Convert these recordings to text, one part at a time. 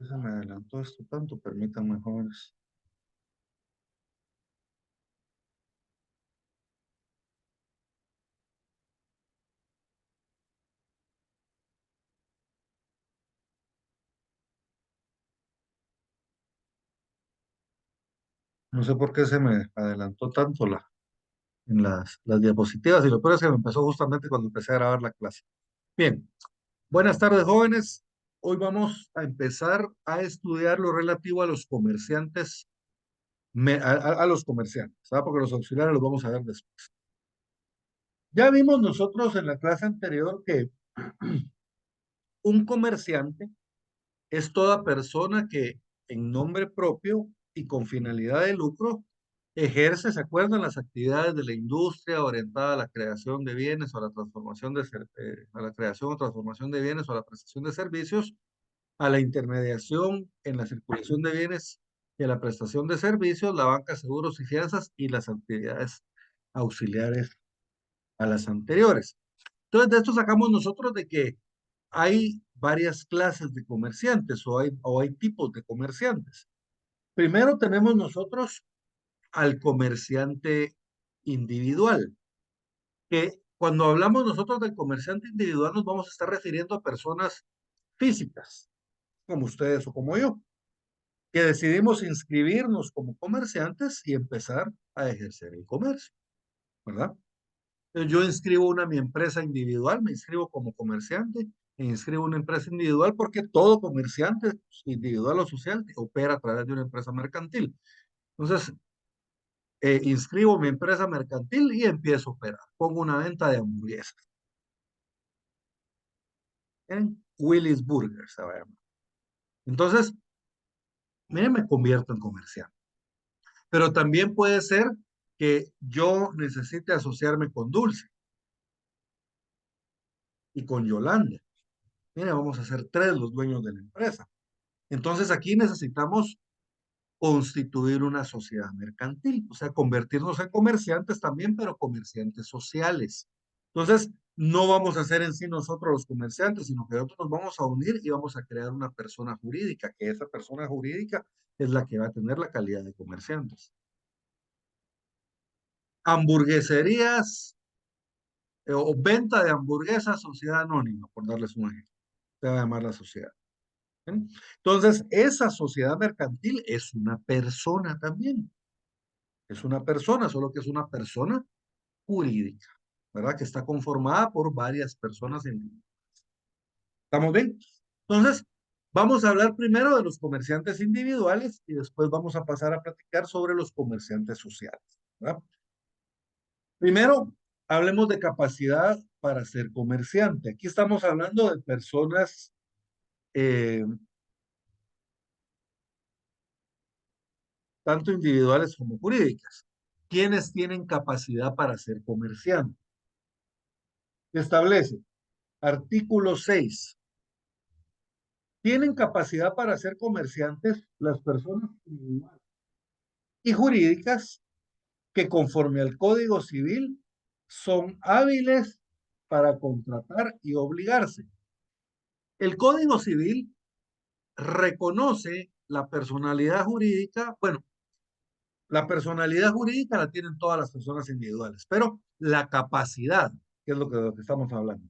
Se me adelantó esto tanto, permítanme, jóvenes. No sé por qué se me adelantó tanto en las diapositivas, y lo peor es que me empezó justamente cuando empecé a grabar la clase. Bien, buenas tardes, jóvenes. Hoy vamos a empezar a estudiar lo relativo a los comerciantes, a los comerciantes, ¿sabes? Porque los auxiliares los vamos a ver después. Ya vimos nosotros en la clase anterior que un comerciante es toda persona que en nombre propio y con finalidad de lucro ejerce, ¿se acuerdan? Las actividades de la industria orientada a la creación de bienes o a la transformación a la creación o transformación de bienes o a la prestación de servicios, a la intermediación en la circulación de bienes y a la prestación de servicios, la banca, seguros y fianzas y las actividades auxiliares a las anteriores. Entonces, de esto sacamos nosotros de que hay varias clases de comerciantes o hay tipos de comerciantes. Primero tenemos nosotros al comerciante individual, que cuando hablamos nosotros del comerciante individual nos vamos a estar refiriendo a personas físicas, como ustedes o como yo, que decidimos inscribirnos como comerciantes y empezar a ejercer el comercio, ¿verdad? Yo inscribo mi empresa individual, me inscribo como comerciante, e inscribo una empresa individual porque todo comerciante, individual o social, opera a través de una empresa mercantil. Entonces, inscribo mi empresa mercantil y empiezo a operar. Pongo una venta de hamburguesas en Willis Burger, se va a llamar. Entonces, me convierto en comerciante. Pero también puede ser que yo necesite asociarme con Dulce y con Yolanda. Mira, vamos a ser tres los dueños de la empresa. Entonces aquí necesitamos constituir una sociedad mercantil, o sea, convertirnos en comerciantes también, pero comerciantes sociales. Entonces, no vamos a ser en sí nosotros los comerciantes, sino que nosotros nos vamos a unir y vamos a crear una persona jurídica, que esa persona jurídica es la que va a tener la calidad de comerciantes. Hamburgueserías o venta de hamburguesas, sociedad anónima, por darles un ejemplo. Se va a llamar la sociedad. ¿Ven? Entonces, esa sociedad mercantil es una persona también. Es una persona, solo que es una persona jurídica, ¿verdad? Que está conformada por varias personas. ¿Estamos bien? Entonces, vamos a hablar primero de los comerciantes individuales y después vamos a pasar a platicar sobre los comerciantes sociales, ¿verdad? Primero, hablemos de capacidad para ser comerciante. Aquí estamos hablando de personas eh, tanto individuales como jurídicas. ¿Quiénes tienen capacidad para ser comerciantes? Establece artículo 6. Tienen capacidad para ser comerciantes las personas individuales y jurídicas que conforme al Código Civil son hábiles para contratar y obligarse. El Código Civil reconoce la personalidad jurídica, bueno, la personalidad jurídica la tienen todas las personas individuales, pero la capacidad, que es de lo que estamos hablando,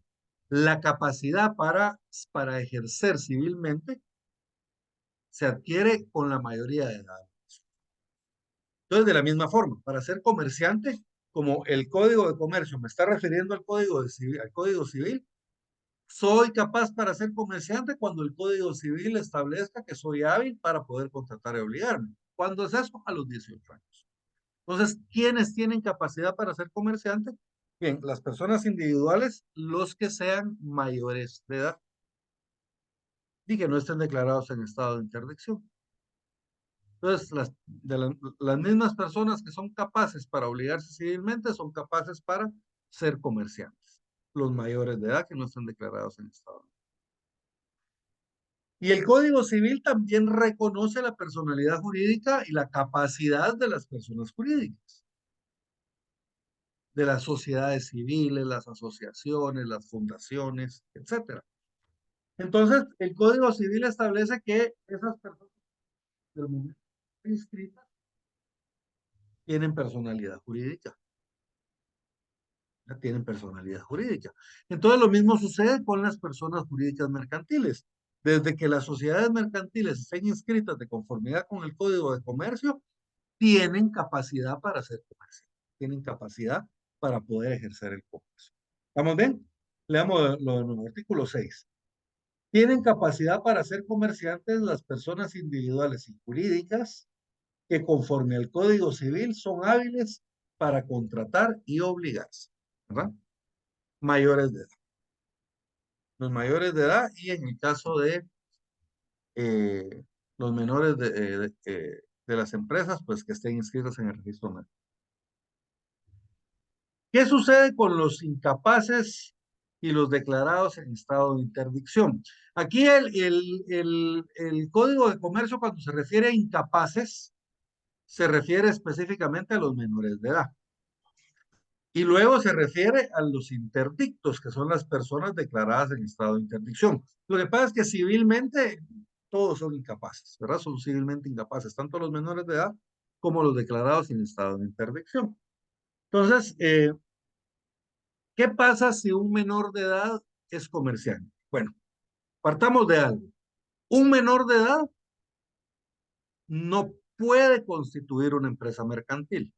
la capacidad para ejercer civilmente se adquiere con la mayoría de edad. Entonces, de la misma forma, para ser comerciante, como el Código de Comercio me está refiriendo al Código Civil, soy capaz para ser comerciante cuando el Código Civil establezca que soy hábil para poder contratar y obligarme. ¿Cuándo es eso? A los 18 años. Entonces, ¿quiénes tienen capacidad para ser comerciante? Bien, las personas individuales, los que sean mayores de edad y que no estén declarados en estado de interdicción. Entonces, las mismas personas que son capaces para obligarse civilmente son capaces para ser comerciantes. Los mayores de edad que no están declarados en estado. Y el Código Civil también reconoce la personalidad jurídica y la capacidad de las personas jurídicas, de las sociedades civiles, las asociaciones, las fundaciones, etcétera. Entonces, el Código Civil establece que esas personas del momento inscritas tienen personalidad jurídica. Ya tienen personalidad jurídica. Entonces, lo mismo sucede con las personas jurídicas mercantiles. Desde que las sociedades mercantiles estén inscritas de conformidad con el Código de Comercio, tienen capacidad para hacer comercio, tienen capacidad para poder ejercer el comercio. ¿Estamos bien? Leamos lo de nuevo, artículo 6. Tienen capacidad para ser comerciantes las personas individuales y jurídicas que conforme al Código Civil son hábiles para contratar y obligarse, ¿verdad? Mayores de edad. Los mayores de edad y en el caso de los menores de las empresas, pues que estén inscritos en el registro mercantil. ¿Qué sucede con los incapaces y los declarados en estado de interdicción? Aquí el Código de Comercio, cuando se refiere a incapaces, se refiere específicamente a los menores de edad. Y luego se refiere a los interdictos, que son las personas declaradas en estado de interdicción. Lo que pasa es que civilmente todos son incapaces, ¿verdad? Son civilmente incapaces, tanto los menores de edad como los declarados en estado de interdicción. Entonces, ¿qué pasa si un menor de edad es comerciante? Bueno, partamos de algo. Un menor de edad no puede constituir una empresa mercantil.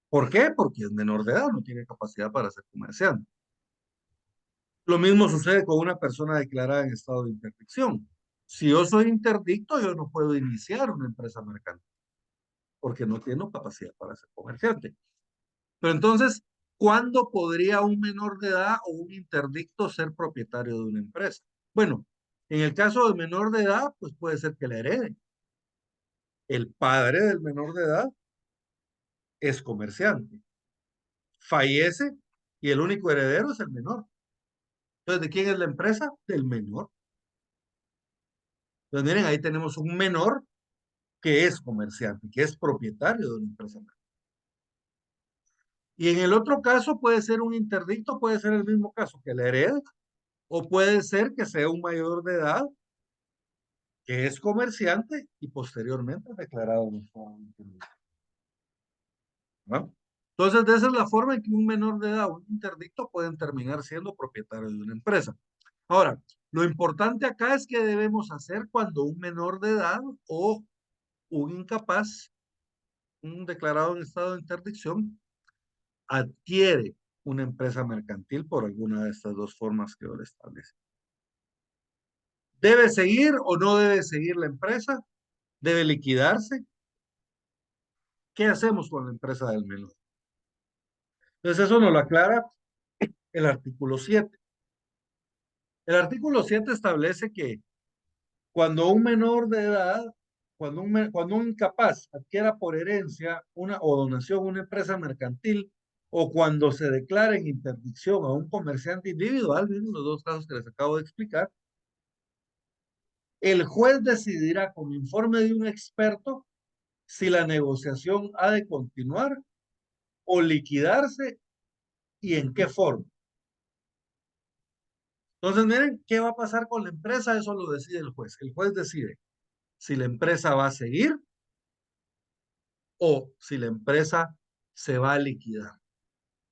¿Por qué? Porque es menor de edad, no tiene capacidad para ser comerciante. Lo mismo sucede con una persona declarada en estado de interdicción. Si yo soy interdicto, yo no puedo iniciar una empresa mercantil porque no tengo capacidad para ser comerciante. Pero entonces, ¿cuándo podría un menor de edad o un interdicto ser propietario de una empresa? Bueno, en el caso del menor de edad, pues puede ser que la herede. El padre del menor de edad es comerciante, fallece y el único heredero es el menor. Entonces, ¿de quién es la empresa? Del menor. Entonces, miren, ahí tenemos un menor que es comerciante, que es propietario de una empresa. Y en el otro caso puede ser un interdicto, puede ser el mismo caso que la herede, o puede ser que sea un mayor de edad que es comerciante y posteriormente declarado un estado de interdicto, ¿no? Entonces, de esa es la forma en que un menor de edad o un interdicto pueden terminar siendo propietarios de una empresa. Ahora, lo importante acá es que debemos hacer cuando un menor de edad o un incapaz, un declarado en estado de interdicción, adquiere una empresa mercantil por alguna de estas dos formas que yo le establezco. ¿Debe seguir o no debe seguir la empresa? ¿Debe liquidarse? ¿Qué hacemos con la empresa del menor? Entonces eso nos lo aclara el artículo 7. El artículo 7 establece que cuando un menor de edad, cuando un incapaz adquiera por herencia o donación una empresa mercantil, o cuando se declara en interdicción a un comerciante individual, en los dos casos que les acabo de explicar, el juez decidirá con informe de un experto si la negociación ha de continuar o liquidarse y en qué forma. Entonces, miren, ¿qué va a pasar con la empresa? Eso lo decide el juez. El juez decide si la empresa va a seguir o si la empresa se va a liquidar.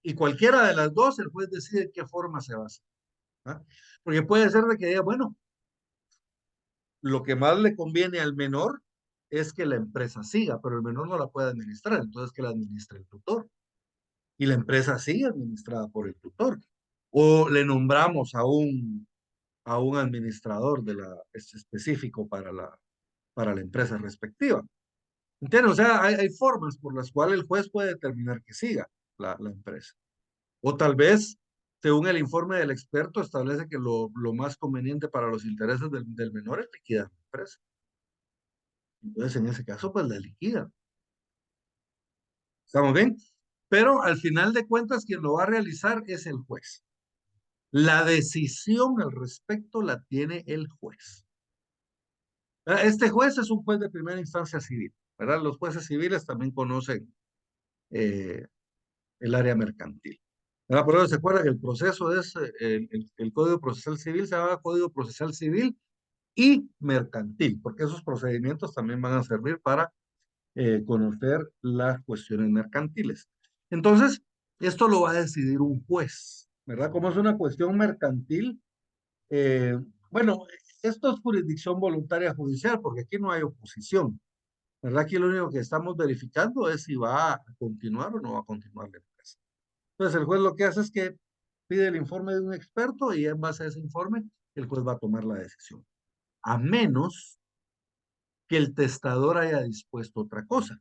Y cualquiera de las dos, el juez decide en qué forma se va a hacer. ¿Ah? Porque puede ser de que diga, bueno, lo que más le conviene al menor es que la empresa siga, pero el menor no la puede administrar, entonces que la administre el tutor. Y la empresa sigue administrada por el tutor. O le nombramos a un administrador específico para la empresa respectiva. ¿Entiendes? O sea, hay formas por las cuales el juez puede determinar que siga la empresa. O tal vez, según el informe del experto, establece que lo más conveniente para los intereses del menor es liquidar la empresa. Entonces, en ese caso, pues la liquida. ¿Estamos bien? Pero al final de cuentas, quien lo va a realizar es el juez. La decisión al respecto la tiene el juez. Este juez es un juez de primera instancia civil, ¿verdad? Los jueces civiles también conocen eh, el área mercantil. ¿verdad? Por eso se acuerda que el proceso es, el Código Procesal Civil se llama Código Procesal Civil y Mercantil, porque esos procedimientos también van a servir para conocer las cuestiones mercantiles. Entonces, esto lo va a decidir un juez, ¿verdad? Como es una cuestión mercantil, eh, bueno, esto es jurisdicción voluntaria judicial, porque aquí no hay oposición, ¿verdad? Aquí lo único que estamos verificando es si va a continuar o no va a continuar la empresa. Entonces, el juez lo que hace es que pide el informe de un experto y en base a ese informe, el juez va a tomar la decisión. A menos que el testador haya dispuesto otra cosa.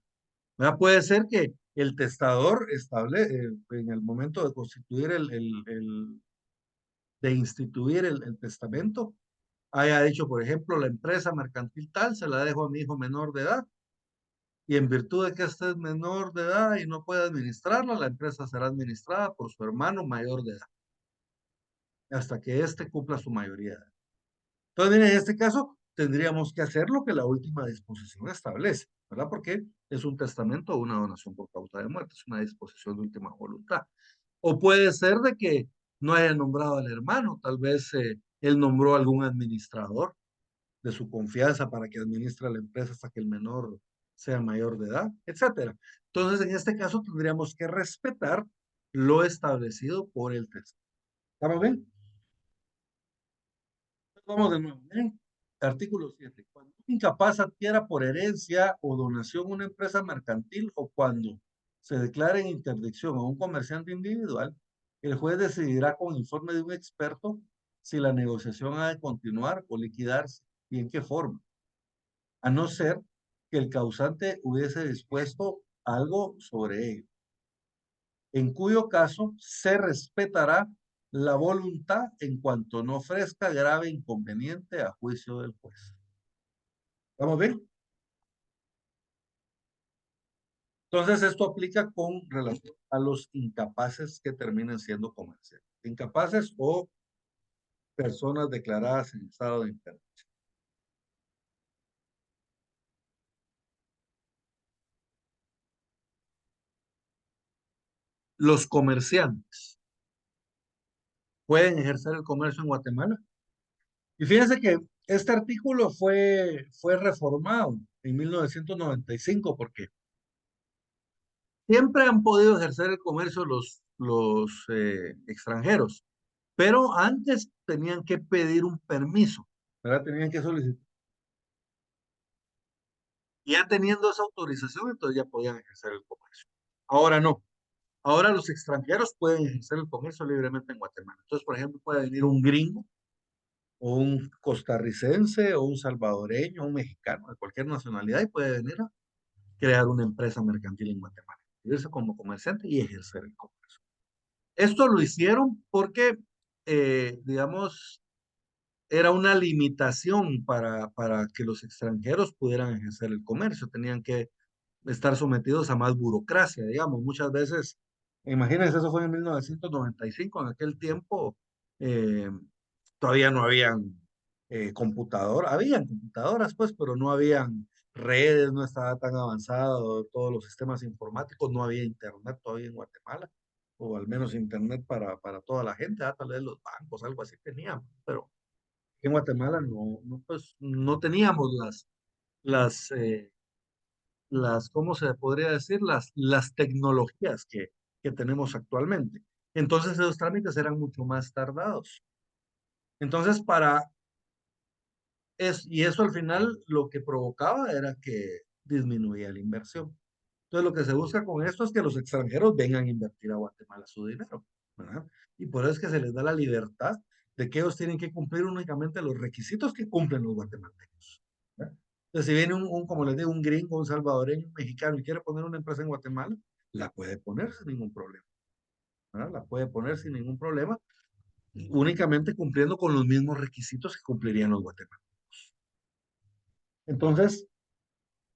¿Verdad? Puede ser que el testador en el momento de constituir de instituir el testamento, haya dicho, por ejemplo, la empresa mercantil tal se la dejo a mi hijo menor de edad y en virtud de que este es menor de edad y no puede administrarla, la empresa será administrada por su hermano mayor de edad hasta que éste cumpla su mayoría de edad. Entonces, en este caso, tendríamos que hacer lo que la última disposición establece, ¿verdad? Porque es un testamento o una donación por causa de muerte, es una disposición de última voluntad. O puede ser de que no haya nombrado al hermano, tal vez él nombró a algún administrador de su confianza para que administre la empresa hasta que el menor sea mayor de edad, etcétera. Entonces, en este caso, tendríamos que respetar lo establecido por el texto. ¿Estamos bien? Vamos de nuevo. Miren, artículo 7. Cuando un incapaz adquiera por herencia o donación una empresa mercantil o cuando se declare en interdicción a un comerciante individual, el juez decidirá con informe de un experto si la negociación ha de continuar o liquidarse y en qué forma, a no ser que el causante hubiese dispuesto algo sobre ello, en cuyo caso se respetará la voluntad en cuanto no ofrezca grave inconveniente a juicio del juez. ¿Vamos bien? Entonces, esto aplica con relación a los incapaces que terminen siendo comerciantes. Incapaces o personas declaradas en estado de enfermedad. Los comerciantes pueden ejercer el comercio en Guatemala. Y fíjense que este artículo fue reformado en 1995 porque siempre han podido ejercer el comercio los extranjeros, pero antes tenían que pedir un permiso, ¿verdad? Tenían que solicitar. Y ya teniendo esa autorización, entonces ya podían ejercer el comercio. Ahora no. Ahora los extranjeros pueden ejercer el comercio libremente en Guatemala. Entonces, por ejemplo, puede venir un gringo o un costarricense o un salvadoreño o un mexicano de cualquier nacionalidad y puede venir a crear una empresa mercantil en Guatemala, irse como comerciante y ejercer el comercio. Esto lo hicieron porque, digamos, era una limitación para que los extranjeros pudieran ejercer el comercio. Tenían que estar sometidos a más burocracia, digamos. Muchas veces, imagínense, eso fue en 1995, en aquel tiempo eh, todavía no habían habían computadoras, pues, pero no habían redes, no estaba tan avanzado, todos los sistemas informáticos, no había internet todavía en Guatemala, o al menos internet para toda la gente, tal vez los bancos, algo así teníamos, pero en Guatemala pues, no teníamos las ¿cómo se podría decir? Las tecnologías que tenemos actualmente. Entonces esos trámites eran mucho más tardados. Entonces, y eso al final lo que provocaba era que disminuía la inversión. Entonces lo que se busca con esto es que los extranjeros vengan a invertir a Guatemala su dinero, ¿verdad? Y por eso es que se les da la libertad de que ellos tienen que cumplir únicamente los requisitos que cumplen los guatemaltecos, ¿verdad? Entonces, si viene como les digo, un gringo, un salvadoreño, un mexicano y quiere poner una empresa en Guatemala, la puede poner sin ningún problema, ¿verdad? La puede poner sin ningún problema, únicamente cumpliendo con los mismos requisitos que cumplirían los guatemaltecos. Entonces,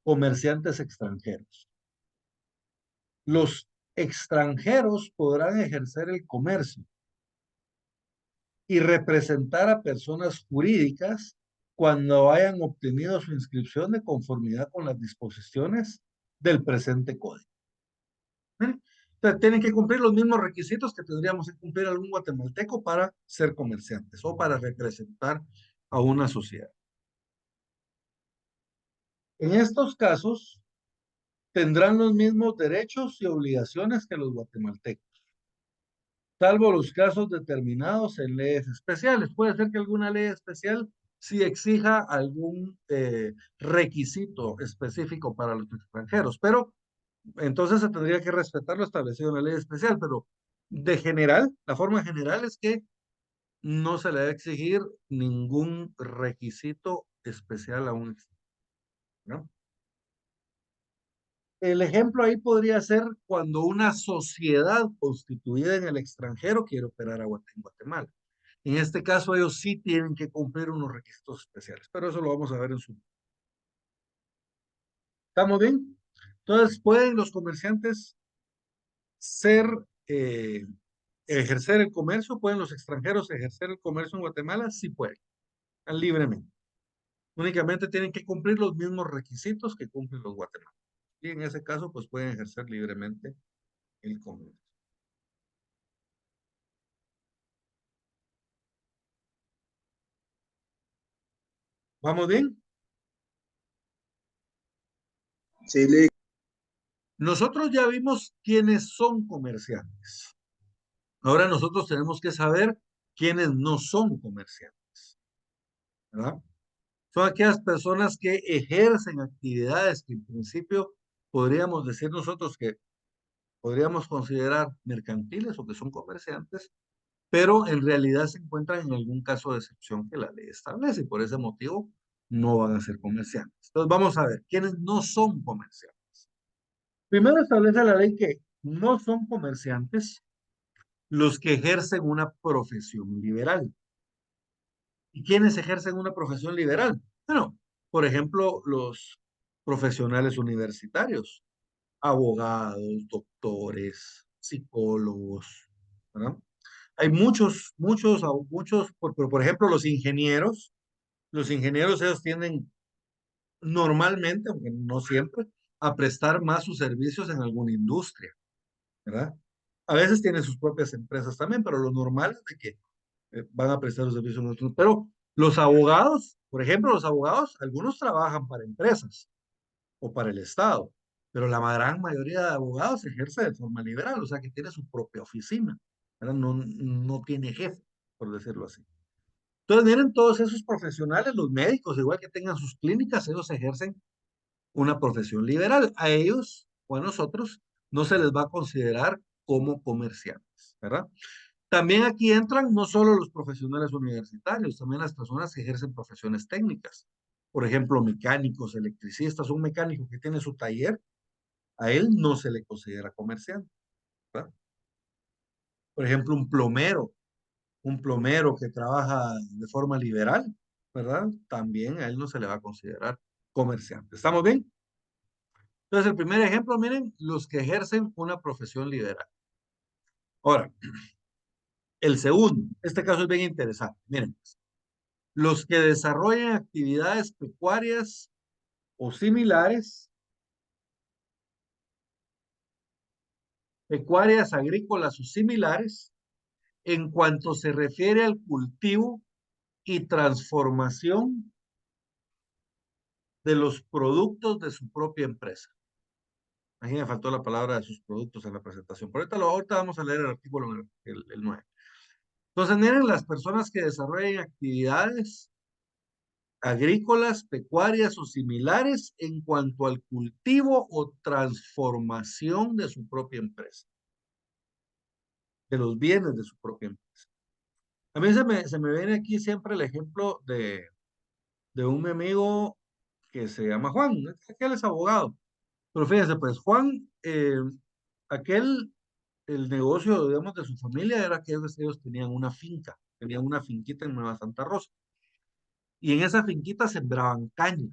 comerciantes extranjeros. Los extranjeros podrán ejercer el comercio y representar a personas jurídicas cuando hayan obtenido su inscripción de conformidad con las disposiciones del presente código. sea, tienen que cumplir los mismos requisitos que tendríamos que cumplir algún guatemalteco para ser comerciantes o para representar a una sociedad. En estos casos, tendrán los mismos derechos y obligaciones que los guatemaltecos, salvo los casos determinados en leyes especiales. Puede ser que alguna ley especial sí exija algún requisito específico para los extranjeros, pero entonces se tendría que respetar lo establecido en la ley especial, pero de general, la forma general es que no se le debe exigir ningún requisito especial a un extranjero, ¿no? El ejemplo ahí podría ser cuando una sociedad constituida en el extranjero quiere operar en Guatemala. En este caso, ellos sí tienen que cumplir unos requisitos especiales, pero eso lo vamos a ver en su... ¿Estamos bien? Entonces, ¿pueden los comerciantes ser, eh, ejercer el comercio? ¿Pueden los extranjeros ejercer el comercio en Guatemala? Sí pueden, libremente. Únicamente tienen que cumplir los mismos requisitos que cumplen los guatemaltecos. Y en ese caso, pues pueden ejercer libremente el comercio. ¿Vamos bien? Sí, le Nosotros ya vimos quiénes son comerciantes. Ahora nosotros tenemos que saber quiénes no son comerciantes, ¿verdad? Son aquellas personas que ejercen actividades que en principio podríamos decir nosotros que podríamos considerar mercantiles o que son comerciantes, pero en realidad se encuentran en algún caso de excepción que la ley establece y por ese motivo no van a ser comerciantes. Entonces vamos a ver quiénes no son comerciantes. Primero establece la ley que no son comerciantes los que ejercen una profesión liberal. ¿Y quiénes ejercen una profesión liberal? Bueno, por ejemplo, los profesionales universitarios, abogados, doctores, psicólogos, ¿verdad? Hay por ejemplo, los ingenieros ellos tienden normalmente, aunque no siempre, a prestar más sus servicios en alguna industria, ¿verdad? A veces tienen sus propias empresas también, pero lo normal es de que van a prestar los servicios nuestros. Pero los abogados, por ejemplo, los abogados, algunos trabajan para empresas o para el Estado, pero la gran mayoría de abogados ejerce de forma liberal, o sea que tiene su propia oficina, ¿verdad? No, no tiene jefe, por decirlo así. Entonces, miren, todos esos profesionales, los médicos, igual que tengan sus clínicas, ellos ejercen una profesión liberal. A ellos o a nosotros no se les va a considerar como comerciantes, ¿verdad? También aquí entran no solo los profesionales universitarios, también las personas que ejercen profesiones técnicas. Por ejemplo, mecánicos, electricistas, un mecánico que tiene su taller, a él no se le considera comerciante, ¿verdad? Por ejemplo, un plomero que trabaja de forma liberal, ¿verdad? También a él no se le va a considerar comerciante. ¿Estamos bien? Entonces, el primer ejemplo, miren, los que ejercen una profesión liberal. Ahora, el segundo, este caso es bien interesante. Miren, los que desarrollan actividades pecuarias o similares, pecuarias, agrícolas o similares, en cuanto se refiere al cultivo y transformación de los productos de su propia empresa. Aquí me faltó la palabra de sus productos en la presentación. Por ahorita vamos a leer el artículo, el 9. Entonces, miren, las personas que desarrollan actividades agrícolas, pecuarias o similares en cuanto al cultivo o transformación de su propia empresa, de los bienes de su propia empresa. A mí se me viene aquí siempre el ejemplo de un amigo que se llama Juan, aquel es abogado, pero fíjense, pues Juan, aquel, el negocio, digamos, de su familia era que ellos tenían una finquita en Nueva Santa Rosa, y en esa finquita sembraban caña.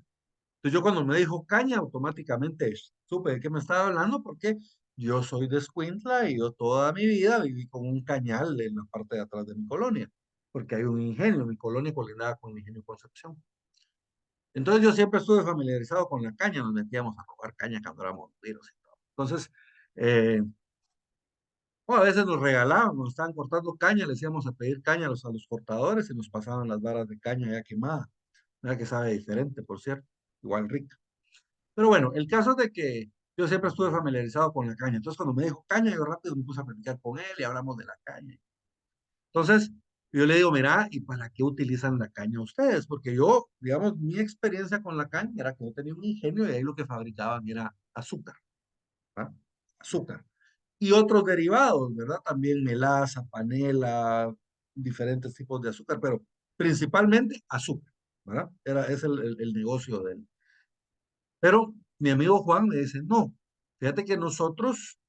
Entonces yo cuando me dijo caña, automáticamente supe de qué me estaba hablando porque yo soy de Escuintla y yo toda mi vida viví con un cañal en la parte de atrás de mi colonia, porque hay un ingenio, mi colonia colindaba con el ingenio Concepción. Entonces yo siempre estuve familiarizado con la caña, nos metíamos a robar caña cuando éramos niños y todo. Entonces, eh, O a veces nos regalaban, nos estaban cortando caña, les íbamos a pedir caña a los cortadores y nos pasaban las varas de caña ya quemada. Nada que sabe diferente, por cierto, igual rica. Pero bueno, el caso es de que yo siempre estuve familiarizado con la caña. Entonces, cuando me dijo caña, yo rápido me puse a platicar con él y hablamos de la caña. Entonces, yo le digo, mira, ¿y para qué utilizan la caña ustedes? Porque yo, digamos, mi experiencia con la caña era que yo tenía un ingenio y ahí lo que fabricaban era azúcar, ¿verdad? Azúcar. Y otros derivados, ¿verdad? También melaza, panela, diferentes tipos de azúcar, pero principalmente azúcar, ¿verdad? Es el negocio de él. Pero mi amigo Juan me dice, no, fíjate que nosotros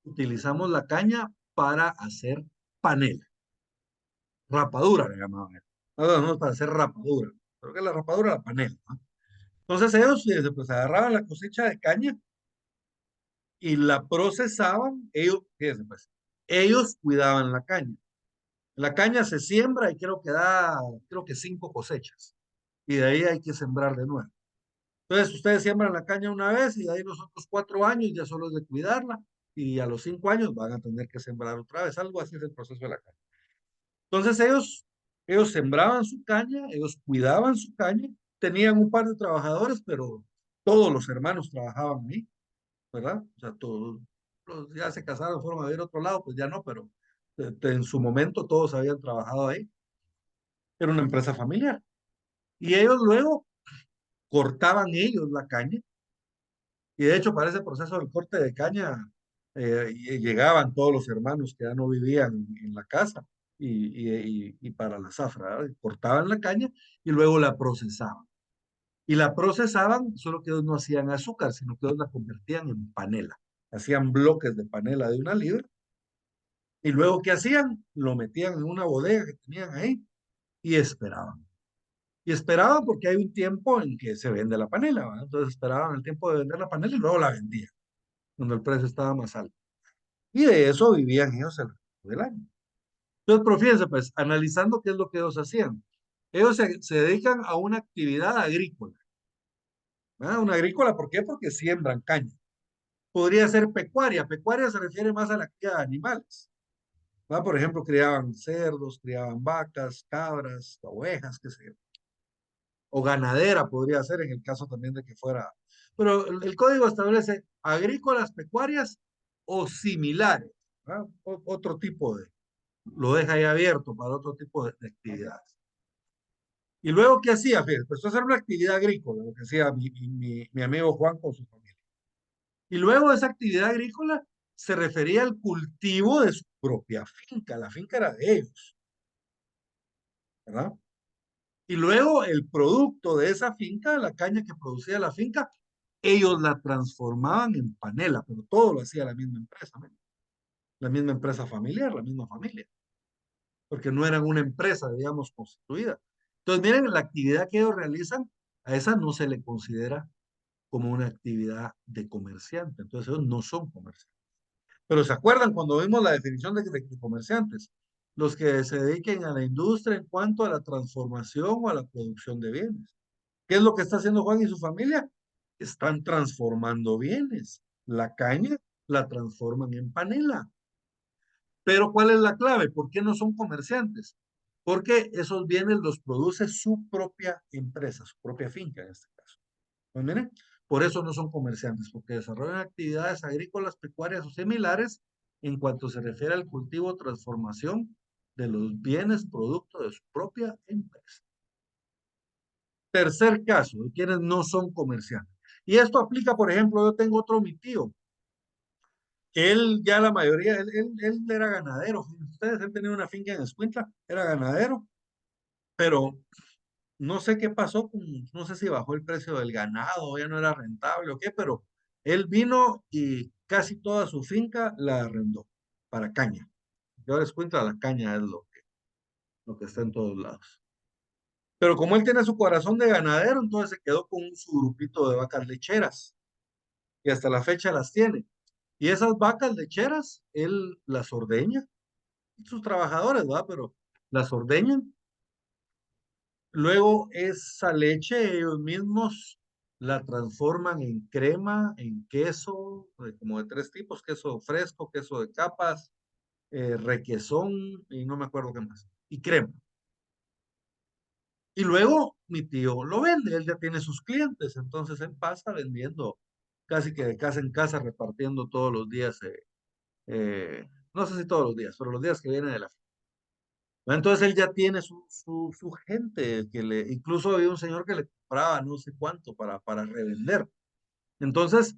utilizamos la caña para hacer panela, rapadura le llamaban él. No, no, no, para hacer rapadura. Creo que la rapadura la panela, ¿no? Entonces ellos pues agarraban la cosecha de caña y la procesaban, ellos, fíjense pues, ellos cuidaban la caña. La caña se siembra y creo que da, creo que 5 cosechas. Y de ahí hay que sembrar de nuevo. Entonces, ustedes siembran la caña una vez y de ahí los otros 4 años ya solo es de cuidarla. Y a los 5 años van a tener que sembrar otra vez. Algo así es el proceso de la caña. Entonces, ellos sembraban su caña, ellos cuidaban su caña. Tenían un par de trabajadores, pero todos los hermanos trabajaban ahí, ¿verdad? O sea, todos ya se casaron, fueron a ver otro lado, pues ya no, pero en su momento todos habían trabajado ahí. Era una empresa familiar. Y ellos luego cortaban ellos la caña. Y de hecho, para ese proceso del corte de caña, llegaban todos los hermanos que ya no vivían en la casa y para la zafra, ¿verdad? Cortaban la caña y luego la procesaban. Y la procesaban, solo que ellos no hacían azúcar, sino que ellos la convertían en panela. Hacían bloques de panela de 1 libra. Y luego, ¿qué hacían? Lo metían en una bodega que tenían ahí y esperaban. Y esperaban porque hay un tiempo en que se vende la panela, ¿verdad? Entonces esperaban el tiempo de vender la panela y luego la vendían, cuando el precio estaba más alto. Y de eso vivían ellos el resto del año. Entonces, pero fíjense, pues, analizando qué es lo que ellos hacían. Ellos se dedican a una actividad agrícola. ¿Verdad? Una agrícola, ¿por qué? Porque siembran caña. Podría ser pecuaria. Pecuaria se refiere más a la cría de animales. ¿Verdad? Por ejemplo, criaban cerdos, criaban vacas, cabras, ovejas, qué sé yo. O ganadera podría ser en el caso también de que fuera. Pero el código establece agrícolas, pecuarias o similares. ¿Verdad? Otro tipo de, lo deja ahí abierto para otro tipo de actividades. Y luego, ¿qué hacía? Fíjate, empezó a hacer una actividad agrícola, lo que hacía mi amigo Juan con su familia. Y luego esa actividad agrícola se refería al cultivo de su propia finca. La finca era de ellos, ¿verdad? Y luego el producto de esa finca, la caña que producía la finca, ellos la transformaban en panela, pero todo lo hacía la misma empresa, ¿no? La misma empresa familiar, la misma familia, porque no eran una empresa, digamos, constituida. Entonces, miren, la actividad que ellos realizan, a esa no se le considera como una actividad de comerciante. Entonces, ellos no son comerciantes. Pero ¿se acuerdan cuando vimos la definición de comerciantes? Los que se dediquen a la industria en cuanto a la transformación o a la producción de bienes. ¿Qué es lo que está haciendo Juan y su familia? Están transformando bienes. La caña la transforman en panela. Pero ¿cuál es la clave? ¿Por qué no son comerciantes? Porque esos bienes los produce su propia empresa, su propia finca en este caso. Pues miren, por eso no son comerciantes, porque desarrollan actividades agrícolas, pecuarias o similares en cuanto se refiere al cultivo o transformación de los bienes producto de su propia empresa. Tercer caso, de quienes no son comerciantes. Y esto aplica, por ejemplo, yo tengo otro mi tío, que él ya la mayoría, él era ganadero. Ustedes, él tenía una finca en Escuintla, era ganadero, pero no sé qué pasó, no sé si bajó el precio del ganado, ya no era rentable o qué, pero él vino y casi toda su finca la arrendó para caña. Yo les cuento, la caña es lo que está en todos lados. Pero como él tiene su corazón de ganadero, entonces se quedó con su grupito de vacas lecheras y hasta la fecha las tiene. Y esas vacas lecheras, él las ordeña, sus trabajadores, ¿verdad? Pero las ordeñan. Luego esa leche ellos mismos la transforman en crema, en queso, como de tres tipos, queso fresco, queso de capas, requesón y no me acuerdo qué más, y crema. Y luego mi tío lo vende, él ya tiene sus clientes, entonces él pasa vendiendo casi que de casa en casa, repartiendo todos los días, no sé si todos los días, pero los días que viene de la. Entonces él ya tiene su gente, incluso había un señor que le compraba no sé cuánto para revender. Entonces,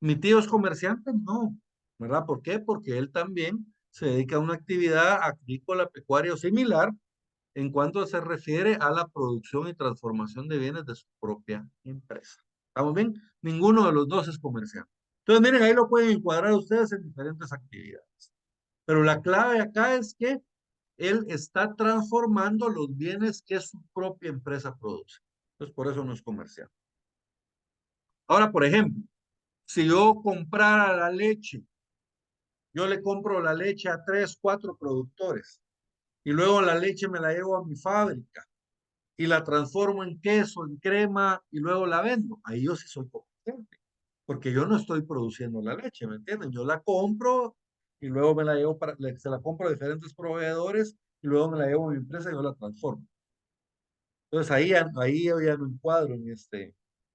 ¿mi tío es comerciante? No, ¿verdad? ¿Por qué? Porque él también se dedica a una actividad agrícola, pecuaria o similar en cuanto se refiere a la producción y transformación de bienes de su propia empresa. ¿Estamos bien? Ninguno de los dos es comerciante. Entonces, miren, ahí lo pueden encuadrar ustedes en diferentes actividades. Pero la clave acá es que él está transformando los bienes que su propia empresa produce. Entonces, por eso no es comercial. Ahora, por ejemplo, si yo comprara la leche, yo le compro la leche a tres, cuatro productores y luego la leche me la llevo a mi fábrica y la transformo en queso, en crema y luego la vendo. Ahí yo sí soy comerciante, porque yo no estoy produciendo la leche, ¿me entienden? Yo la compro y luego me la llevo se la compro a diferentes proveedores y luego me la llevo a mi empresa y yo la transformo. Entonces ahí yo ya no encuadro en este,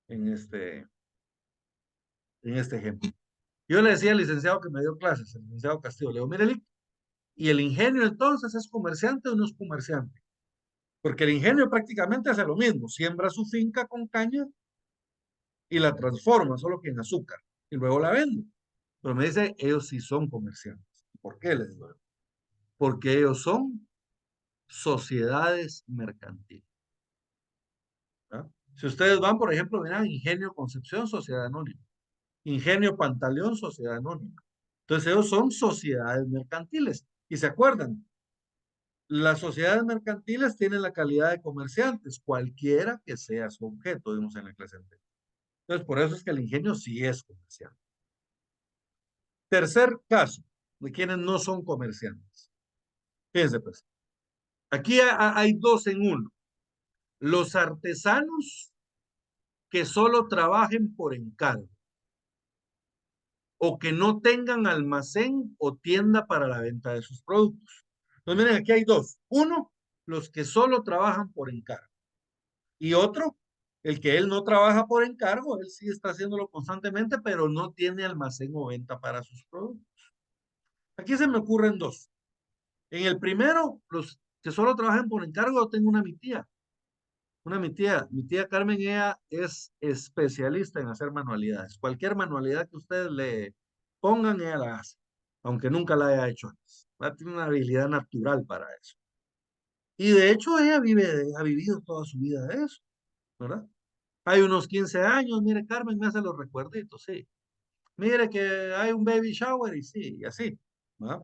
en este ejemplo. Yo le decía al licenciado que me dio clases, el licenciado Castillo, le digo, mire, Lic, ¿y el ingenio entonces es comerciante o no es comerciante? Porque el ingenio prácticamente hace lo mismo, siembra su finca con caña y la transforma, solo que en azúcar, y luego la vende. Pero me dice, ellos sí son comerciantes. ¿Por qué? Les digo, porque ellos son sociedades mercantiles. ¿Ah? Si ustedes van, por ejemplo, verán Ingenio Concepción, Sociedad Anónima. Ingenio Pantaleón, Sociedad Anónima. Entonces ellos son sociedades mercantiles. Y se acuerdan, las sociedades mercantiles tienen la calidad de comerciantes, cualquiera que sea su objeto, vimos en la clase anterior. Entonces, por eso es que el ingenio sí es comerciante. Tercer caso, de quienes no son comerciantes. Fíjense pues, aquí hay dos en uno. Los artesanos que solo trabajen por encargo o que no tengan almacén o tienda para la venta de sus productos. Entonces, miren, aquí hay dos. Uno, los que solo trabajan por encargo. Y otro, el que él no trabaja por encargo, él sí está haciéndolo constantemente, pero no tiene almacén o venta para sus productos. Aquí se me ocurren dos. En el primero, los que solo trabajan por encargo, tengo mi tía Carmen, ella es especialista en hacer manualidades. Cualquier manualidad que ustedes le pongan, ella la hace, aunque nunca la haya hecho antes. Tiene una habilidad natural para eso. Y de hecho, ella ha vivido toda su vida de eso, ¿verdad? Hay unos 15 años, mire, Carmen me hace los recuerditos, sí. Mire que hay un baby shower y sí, y así, ¿verdad?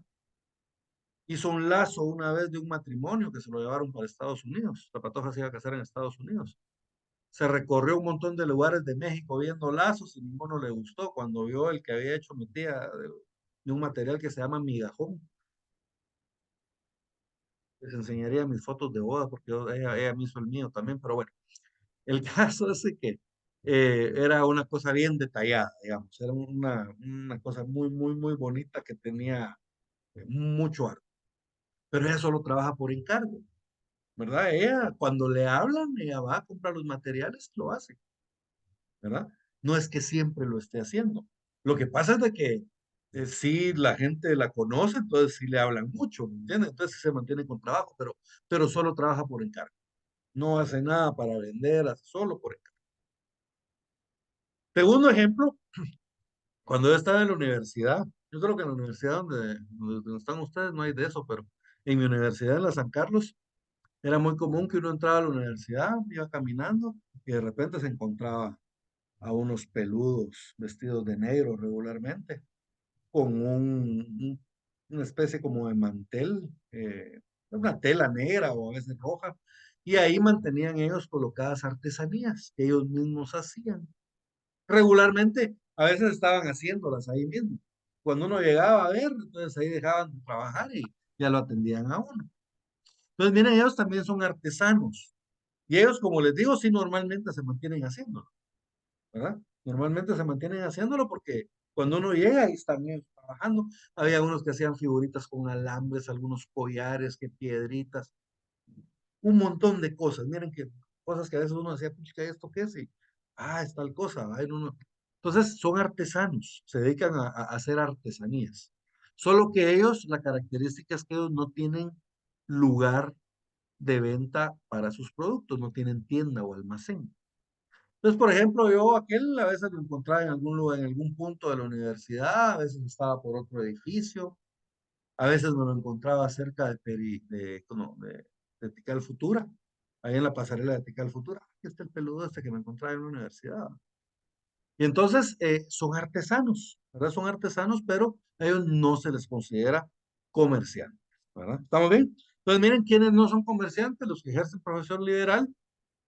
Hizo un lazo una vez de un matrimonio que se lo llevaron para Estados Unidos. La patoja se iba a casar en Estados Unidos. Se recorrió un montón de lugares de México viendo lazos y ninguno le gustó. Cuando vio el que había hecho mi tía de un material que se llama migajón, les enseñaría mis fotos de boda porque ella me hizo el mío también, pero bueno, el caso es de que era una cosa bien detallada, digamos, era una cosa muy, muy, muy bonita que tenía mucho arte, pero ella solo trabaja por encargo. ¿Verdad? Ella, cuando le hablan, ella va a comprar los materiales y lo hace, ¿verdad? No es que siempre lo esté haciendo. Lo que pasa es de que sí la gente la conoce, entonces sí le hablan mucho, ¿me entiendes? Entonces sí se mantiene con trabajo, pero solo trabaja por encargo. No hace nada para vender, hace solo por encargo. Segundo ejemplo, cuando yo estaba en la universidad, yo creo que en la universidad donde están ustedes no hay de eso, pero en mi universidad en la San Carlos, era muy común que uno entraba a la universidad, iba caminando y de repente se encontraba a unos peludos vestidos de negro regularmente, con una especie como de mantel, una tela negra o a veces roja, y ahí mantenían ellos colocadas artesanías que ellos mismos hacían. Regularmente, a veces estaban haciéndolas ahí mismo. Cuando uno llegaba a ver, entonces ahí dejaban de trabajar y ya lo atendían a uno. Entonces, miren, ellos también son artesanos. Y ellos, como les digo, sí normalmente se mantienen haciendo. ¿verdad? Normalmente se mantienen haciéndolo porque cuando uno llega ahí están ellos trabajando. Había unos que hacían figuritas con alambres, algunos collares, que piedritas, un montón de cosas. Miren que cosas que a veces uno decía, pucha, ¿esto qué es? Y, es tal cosa, ¿va? Entonces son artesanos, se dedican a hacer artesanías. Solo que ellos, la característica es que ellos no tienen lugar de venta para sus productos, no tienen tienda o almacén. Entonces, por ejemplo, yo aquel a veces lo encontraba en algún lugar, en algún punto de la universidad, a veces estaba por otro edificio, a veces me lo encontraba cerca de Tical Futura, ahí en la pasarela de Tical Futura. Aquí está el peludo este que me encontraba en la universidad. Y entonces son artesanos, ¿verdad? Son artesanos, pero a ellos no se les considera comerciantes, ¿verdad? ¿Estamos bien? Entonces, miren quiénes no son comerciantes, los que ejercen profesión liberal,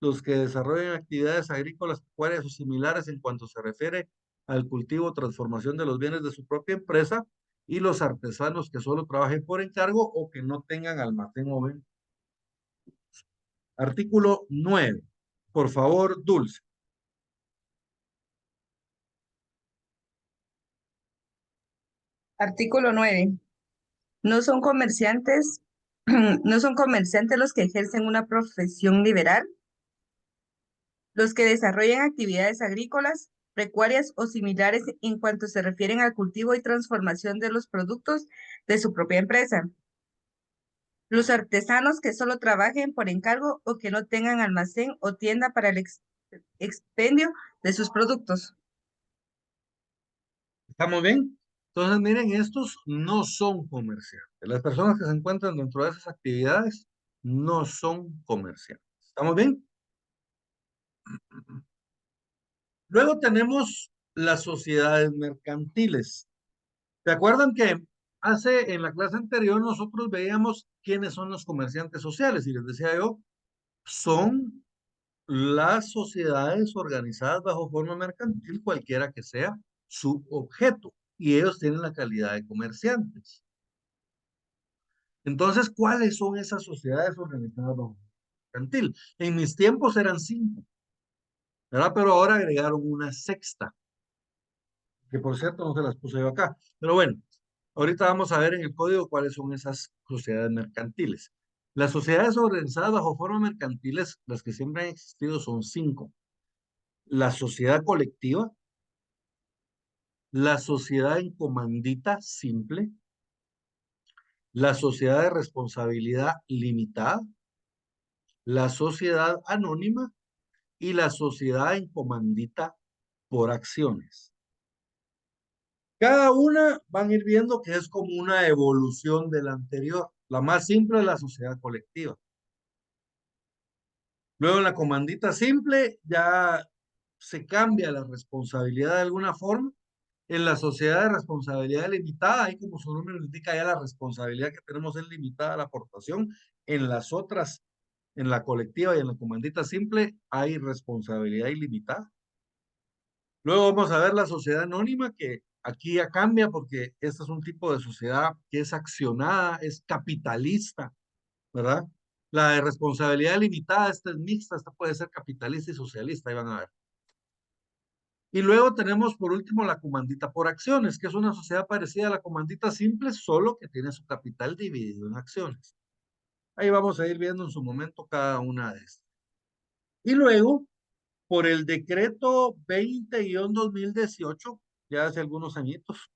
los que desarrollan actividades agrícolas, pecuarias o similares en cuanto se refiere al cultivo o transformación de los bienes de su propia empresa, y los artesanos que solo trabajen por encargo o que no tengan almacén o venta. Artículo 9. Por favor, Dulce. Artículo 9. No son comerciantes, no son comerciantes los que ejercen una profesión liberal, los que desarrollan actividades agrícolas, pecuarias o similares en cuanto se refieren al cultivo y transformación de los productos de su propia empresa, los artesanos que solo trabajen por encargo o que no tengan almacén o tienda para el expendio de sus productos. ¿Estamos bien? Entonces, miren, estos no son comerciantes. Las personas que se encuentran dentro de esas actividades no son comerciantes. ¿Estamos bien? Luego tenemos las sociedades mercantiles. ¿Se acuerdan que en la clase anterior nosotros veíamos quiénes son los comerciantes sociales? Y les decía yo, son las sociedades organizadas bajo forma mercantil, cualquiera que sea su objeto. Y ellos tienen la calidad de comerciantes. Entonces, ¿cuáles son esas sociedades organizadas bajo forma mercantil? En mis tiempos eran 5, ¿verdad? Pero ahora agregaron una sexta, que por cierto no se las puse yo acá. Pero bueno, ahorita vamos a ver en el código cuáles son esas sociedades mercantiles. Las sociedades organizadas bajo forma mercantiles, las que siempre han existido, son 5. La sociedad colectiva, la sociedad en comandita simple, la sociedad de responsabilidad limitada, la sociedad anónima y la sociedad en comandita por acciones. Cada una van a ir viendo que es como una evolución de la anterior. La más simple es la sociedad colectiva. Luego en la comandita simple ya se cambia la responsabilidad de alguna forma. En la sociedad de responsabilidad limitada, ahí como su nombre lo indica, ya la responsabilidad que tenemos es limitada a la aportación. En las otras, en la colectiva y en la comandita simple, hay responsabilidad ilimitada. Luego vamos a ver la sociedad anónima, que aquí ya cambia porque este es un tipo de sociedad que es accionada, es capitalista, ¿verdad? La de responsabilidad limitada, esta es mixta, esta puede ser capitalista y socialista, ahí van a ver. Y luego tenemos por último la comandita por acciones, que es una sociedad parecida a la comandita simple, solo que tiene su capital dividido en acciones. Ahí vamos a ir viendo en su momento cada una de estas. Y luego, por el decreto 20-2018, ya hace algunos añitos,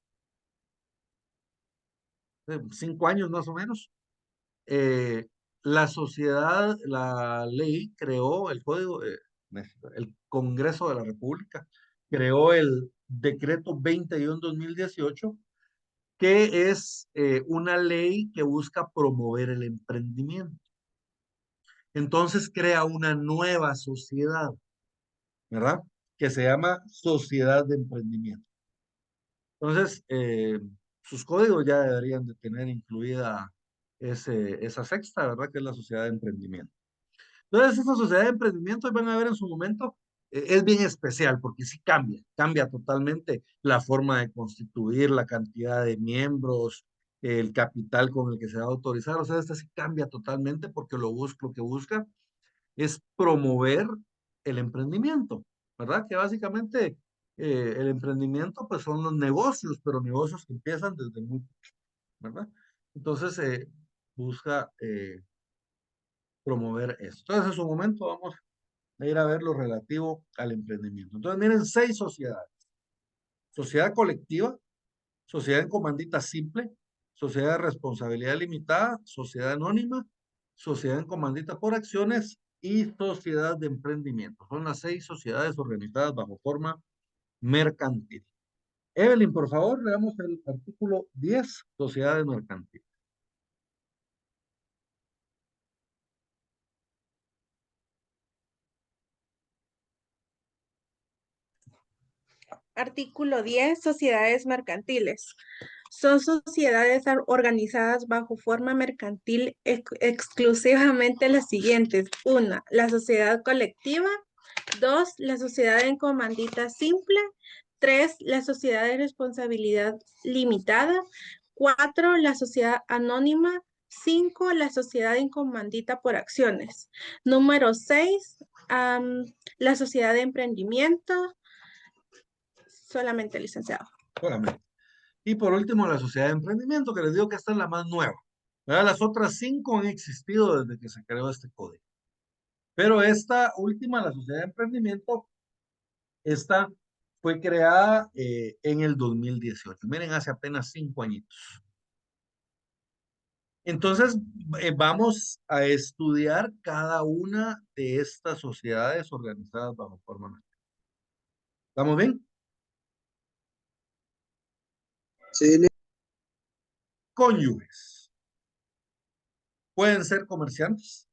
5 años más o menos, eh, la sociedad, la ley creó el código, el Congreso de la República creó el decreto 20-2018, que es una ley que busca promover el emprendimiento. Entonces crea una nueva sociedad, ¿verdad? Que se llama Sociedad de Emprendimiento. Entonces, sus códigos ya deberían de tener incluida esa sexta, ¿verdad? Que es la sociedad de emprendimiento. Entonces, esta sociedad de emprendimiento, van a ver en su momento, es bien especial porque sí cambia totalmente la forma de constituir, la cantidad de miembros, el capital con el que se va a autorizar. O sea, esta sí cambia totalmente porque lo que busca es promover el emprendimiento. ¿verdad? Que básicamente el emprendimiento pues son los negocios, pero negocios que empiezan desde muy, ¿verdad? Entonces busca promover esto. Entonces en su momento vamos a ir a ver lo relativo al emprendimiento. Entonces miren, 6 sociedades. Sociedad colectiva, sociedad en comandita simple, sociedad de responsabilidad limitada, sociedad anónima, sociedad en comandita por acciones y sociedad de emprendimiento. Son las 6 sociedades organizadas bajo forma mercantil. Evelyn, por favor, leamos el artículo 10, sociedades mercantiles. Artículo 10. Sociedades mercantiles. Son sociedades organizadas bajo forma mercantil exclusivamente las siguientes. 1. La sociedad colectiva. 2. La sociedad en comandita simple. 3. La sociedad de responsabilidad limitada. 4. La sociedad anónima. 5. La sociedad en comandita por acciones. Número 6. La sociedad de emprendimiento. Solamente licenciado. Solamente. Y por último, la sociedad de emprendimiento, que les digo que esta es la más nueva. ¿Verdad? Las otras 5 han existido desde que se creó este código. Pero esta última, la sociedad de emprendimiento, esta fue creada en el 2018. Miren, hace apenas 5 añitos. Entonces, vamos a estudiar cada una de estas sociedades organizadas bajo forma mercantil. ¿Estamos bien? Sí, Cónyuges. Pueden ser comerciantes.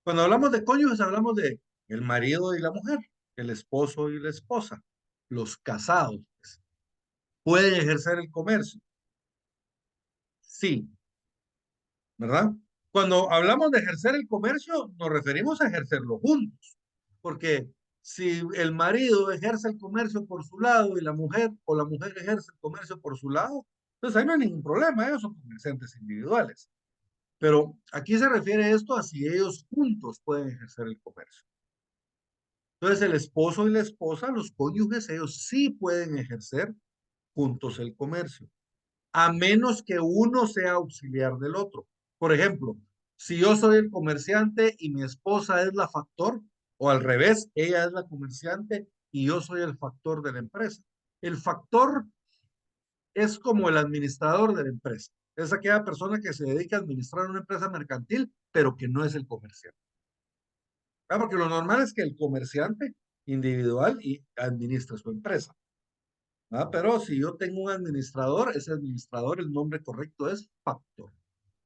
Cuando hablamos de cónyuges, hablamos de el marido y la mujer, el esposo y la esposa, los casados. Pues. ¿Pueden ejercer el comercio? Sí, ¿verdad? Cuando hablamos de ejercer el comercio, nos referimos a ejercerlo juntos, porque si el marido ejerce el comercio por su lado y la mujer o la mujer ejerce el comercio por su lado, pues ahí no hay ningún problema, ellos son comerciantes individuales. Pero aquí se refiere esto a si ellos juntos pueden ejercer el comercio. Entonces el esposo y la esposa, los cónyuges, ellos sí pueden ejercer juntos el comercio, a menos que uno sea auxiliar del otro. Por ejemplo, si yo soy el comerciante y mi esposa es la factor, o al revés, ella es la comerciante y yo soy el factor de la empresa. El factor es como el administrador de la empresa. Es aquella persona que se dedica a administrar una empresa mercantil, pero que no es el comerciante. Porque lo normal es que el comerciante individual y administre su empresa. Pero si yo tengo un administrador, ese administrador, el nombre correcto es factor,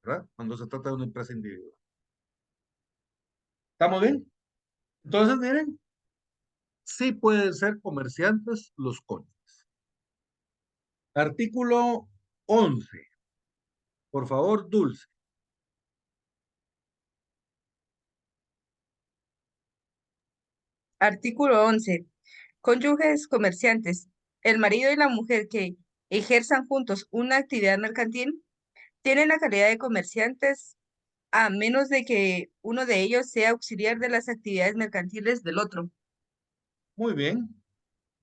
¿verdad? Cuando se trata de una empresa individual. ¿Estamos bien? Entonces, miren, sí pueden ser comerciantes los cónyuges. Artículo 11. Por favor, Dulce. Artículo 11. Cónyuges comerciantes. El marido y la mujer que ejerzan juntos una actividad mercantil tienen la calidad de comerciantes a menos de que uno de ellos sea auxiliar de las actividades mercantiles del otro. Muy bien.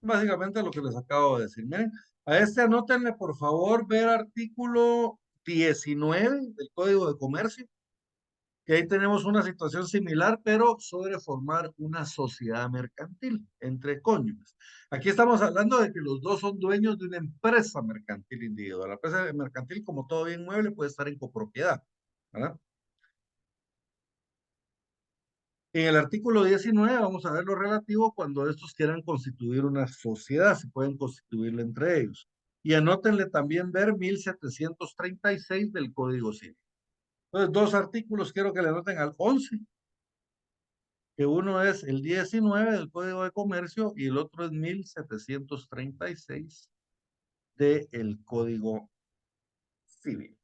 Básicamente lo que les acabo de decir. Miren, a este anótenle, por favor, ver artículo 19 del Código de Comercio, que ahí tenemos una situación similar, pero sobre formar una sociedad mercantil entre cónyuges. Aquí estamos hablando de que los dos son dueños de una empresa mercantil individual. La empresa mercantil, como todo bien mueble, puede estar en copropiedad, ¿verdad? En el artículo 19 vamos a ver lo relativo cuando estos quieran constituir una sociedad, se pueden constituirla entre ellos. Y anótenle también ver 1736 del Código Civil. Entonces, 2 artículos quiero que le anoten al 11, que uno es el 19 del Código de Comercio y el otro es 1736 del Código Civil.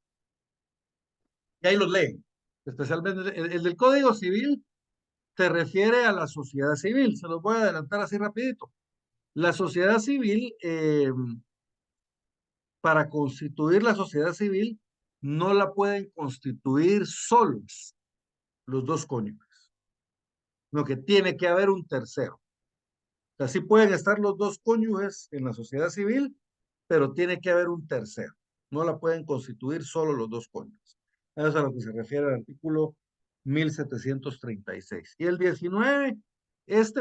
Y ahí los leen. Especialmente el del Código Civil se refiere a la sociedad civil. Se los voy a adelantar así rapidito. La sociedad civil, para constituir la sociedad civil, no la pueden constituir solos los dos cónyuges, sino que tiene que haber un tercero. O sea, sí pueden estar los dos cónyuges en la sociedad civil, pero tiene que haber un tercero. No la pueden constituir solo los dos cónyuges. Eso es a lo que se refiere el artículo 1736. Y el 19,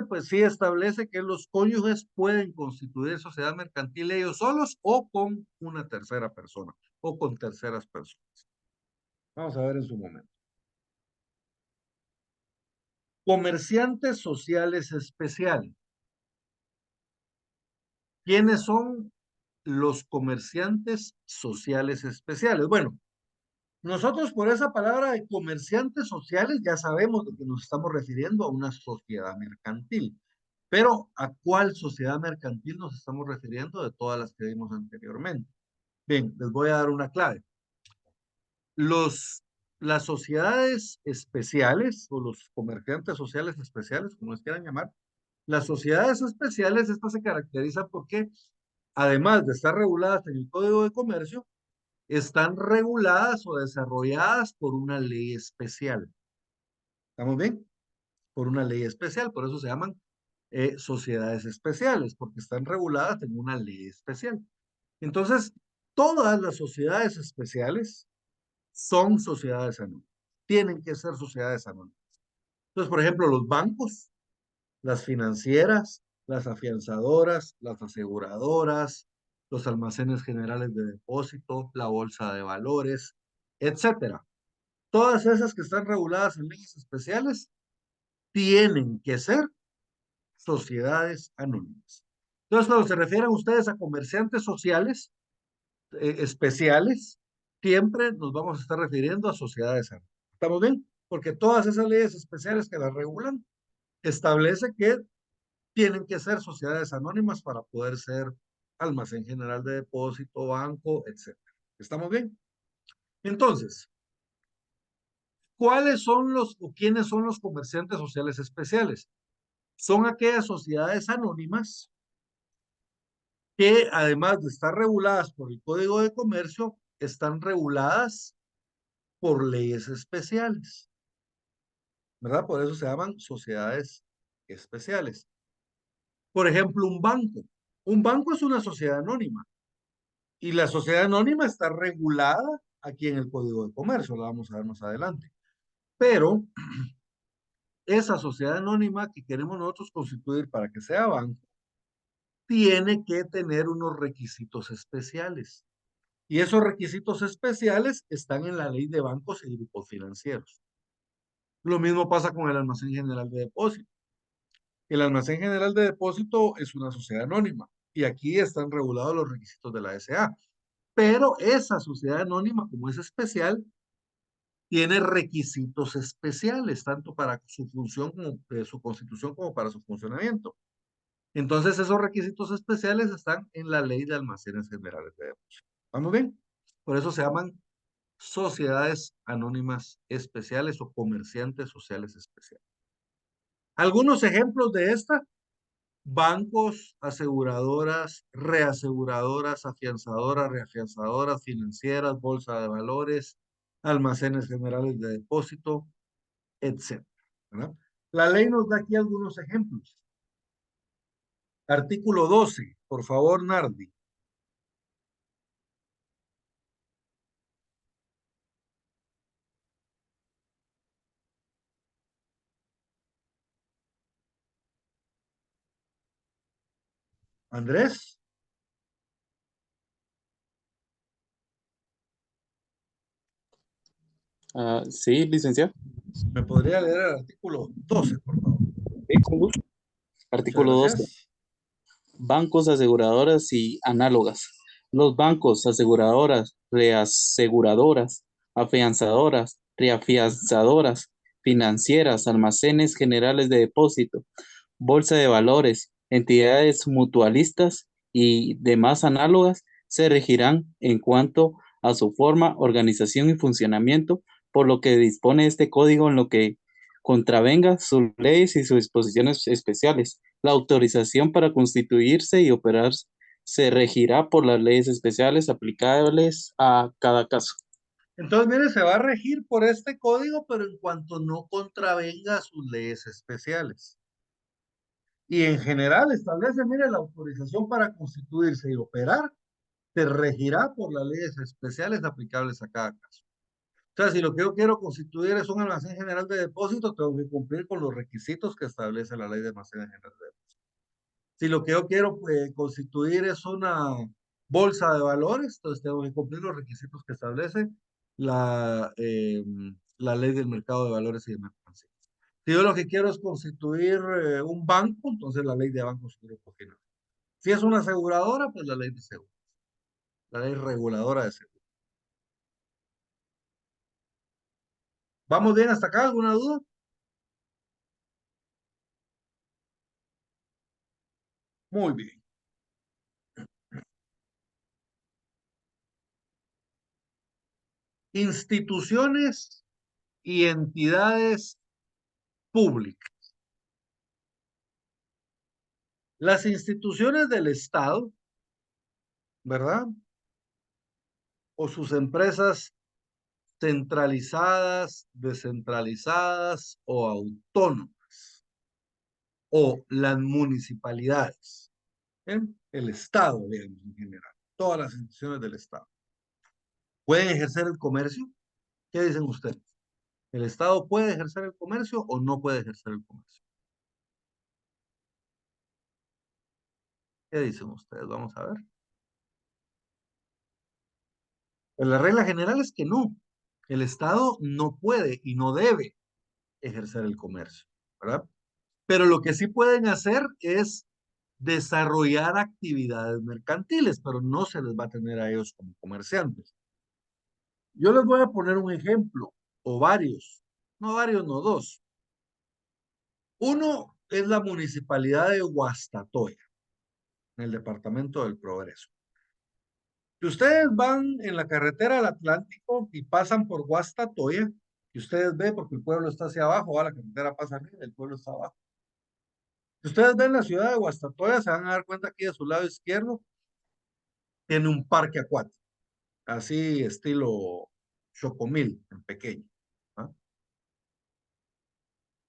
pues sí establece que los cónyuges pueden constituir sociedad mercantil ellos solos o con una tercera persona o con terceras personas. Vamos a ver en su momento. Comerciantes sociales especiales. ¿Quiénes son los comerciantes sociales especiales? Bueno, nosotros por esa palabra de comerciantes sociales ya sabemos de que nos estamos refiriendo a una sociedad mercantil. Pero ¿a cuál sociedad mercantil nos estamos refiriendo de todas las que vimos anteriormente? Bien, les voy a dar una clave. Las sociedades especiales o los comerciantes sociales especiales, como les quieran llamar, las sociedades especiales, estas se caracterizan porque, además de estar reguladas en el Código de Comercio, están reguladas o desarrolladas por una ley especial. ¿Estamos bien? Por una ley especial, por eso se llaman sociedades especiales, porque están reguladas en una ley especial. Entonces, todas las sociedades especiales son sociedades anónimas. Tienen que ser sociedades anónimas. Entonces, por ejemplo, los bancos, las financieras, las afianzadoras, las aseguradoras, los almacenes generales de depósito, la bolsa de valores, etcétera. Todas esas que están reguladas en leyes especiales tienen que ser sociedades anónimas. Entonces, cuando se refieren ustedes a comerciantes sociales especiales, siempre nos vamos a estar refiriendo a sociedades anónimas. ¿Estamos bien? Porque todas esas leyes especiales que las regulan establece que tienen que ser sociedades anónimas para poder ser almacén general de depósito, banco, etc. ¿Estamos bien? Entonces, ¿cuáles son los o quiénes son los comerciantes sociales especiales? Son aquellas sociedades anónimas que, además de estar reguladas por el Código de Comercio, están reguladas por leyes especiales, ¿verdad? Por eso se llaman sociedades especiales. Por ejemplo, un banco. Un banco es una sociedad anónima y la sociedad anónima está regulada aquí en el Código de Comercio, lo vamos a ver más adelante. Pero esa sociedad anónima que queremos nosotros constituir para que sea banco, tiene que tener unos requisitos especiales. Y esos requisitos especiales están en la ley de bancos y grupos financieros. Lo mismo pasa con el almacén general de depósito. El almacén general de depósito es una sociedad anónima y aquí están regulados los requisitos de la SA. Pero esa sociedad anónima, como es especial, tiene requisitos especiales, tanto para su función como su constitución como para su funcionamiento. Entonces, esos requisitos especiales están en la ley de almacenes generales de depósito. ¿Vamos bien? Por eso se llaman sociedades anónimas especiales o comerciantes sociales especiales. Algunos ejemplos de esta: bancos, aseguradoras, reaseguradoras, afianzadoras, reafianzadoras, financieras, bolsa de valores, almacenes generales de depósito, etc. ¿verdad? La ley nos da aquí algunos ejemplos. Artículo 12, por favor, Nardi. Andrés, Sí, licenciado. ¿me podría leer el artículo 12, por favor? Sí, con gusto. Muchas Artículo 12. gracias. Bancos, aseguradoras y análogas. Los bancos, aseguradoras, reaseguradoras, afianzadoras, reafianzadoras, financieras, almacenes generales de depósito, bolsa de valores, entidades mutualistas y demás análogas se regirán en cuanto a su forma, organización y funcionamiento, por lo que dispone este código en lo que contravenga sus leyes y sus disposiciones especiales. La autorización para constituirse y operar se regirá por las leyes especiales aplicables a cada caso. Entonces, mire, se va a regir por este código, pero en cuanto no contravenga sus leyes especiales. Y en general establece, mire, la autorización para constituirse y operar se regirá por las leyes especiales aplicables a cada caso. O sea, si lo que yo quiero constituir es un almacén general de depósitos, tengo que cumplir con los requisitos que establece la ley de almacenes generales de depósitos. Si lo que yo quiero constituir es una bolsa de valores, entonces tengo que cumplir los requisitos que establece la ley del mercado de valores y de mercancías. Si yo lo que quiero es constituir un banco, entonces la ley de bancos y grupos financieros. Si es una aseguradora, pues la ley de seguros, la ley reguladora de seguros. ¿Vamos bien hasta acá? ¿Alguna duda? Muy bien. Instituciones y entidades públicas. Las instituciones del Estado, ¿verdad? O sus empresas centralizadas, descentralizadas o autónomas, o las municipalidades, ¿eh? El Estado, digamos, en general, todas las instituciones del Estado. ¿Pueden ejercer el comercio? ¿Qué dicen ustedes? ¿El Estado puede ejercer el comercio o no puede ejercer el comercio? ¿Qué dicen ustedes? Vamos a ver. Pues la regla general es que no. El Estado no puede y no debe ejercer el comercio, ¿verdad? Pero lo que sí pueden hacer es desarrollar actividades mercantiles, pero no se les va a tener a ellos como comerciantes. Yo les voy a poner un ejemplo, o varios, no, dos. Uno es la municipalidad de Guastatoya, en el departamento del Progreso. Si ustedes van en la carretera del Atlántico y pasan por Guastatoya, y ustedes ven, porque el pueblo está hacia abajo, la carretera pasa arriba, el pueblo está abajo. Si ustedes ven la ciudad de Guastatoya, se van a dar cuenta que a su lado izquierdo tiene un parque acuático, así estilo Chocomil, en pequeño. ¿Ah?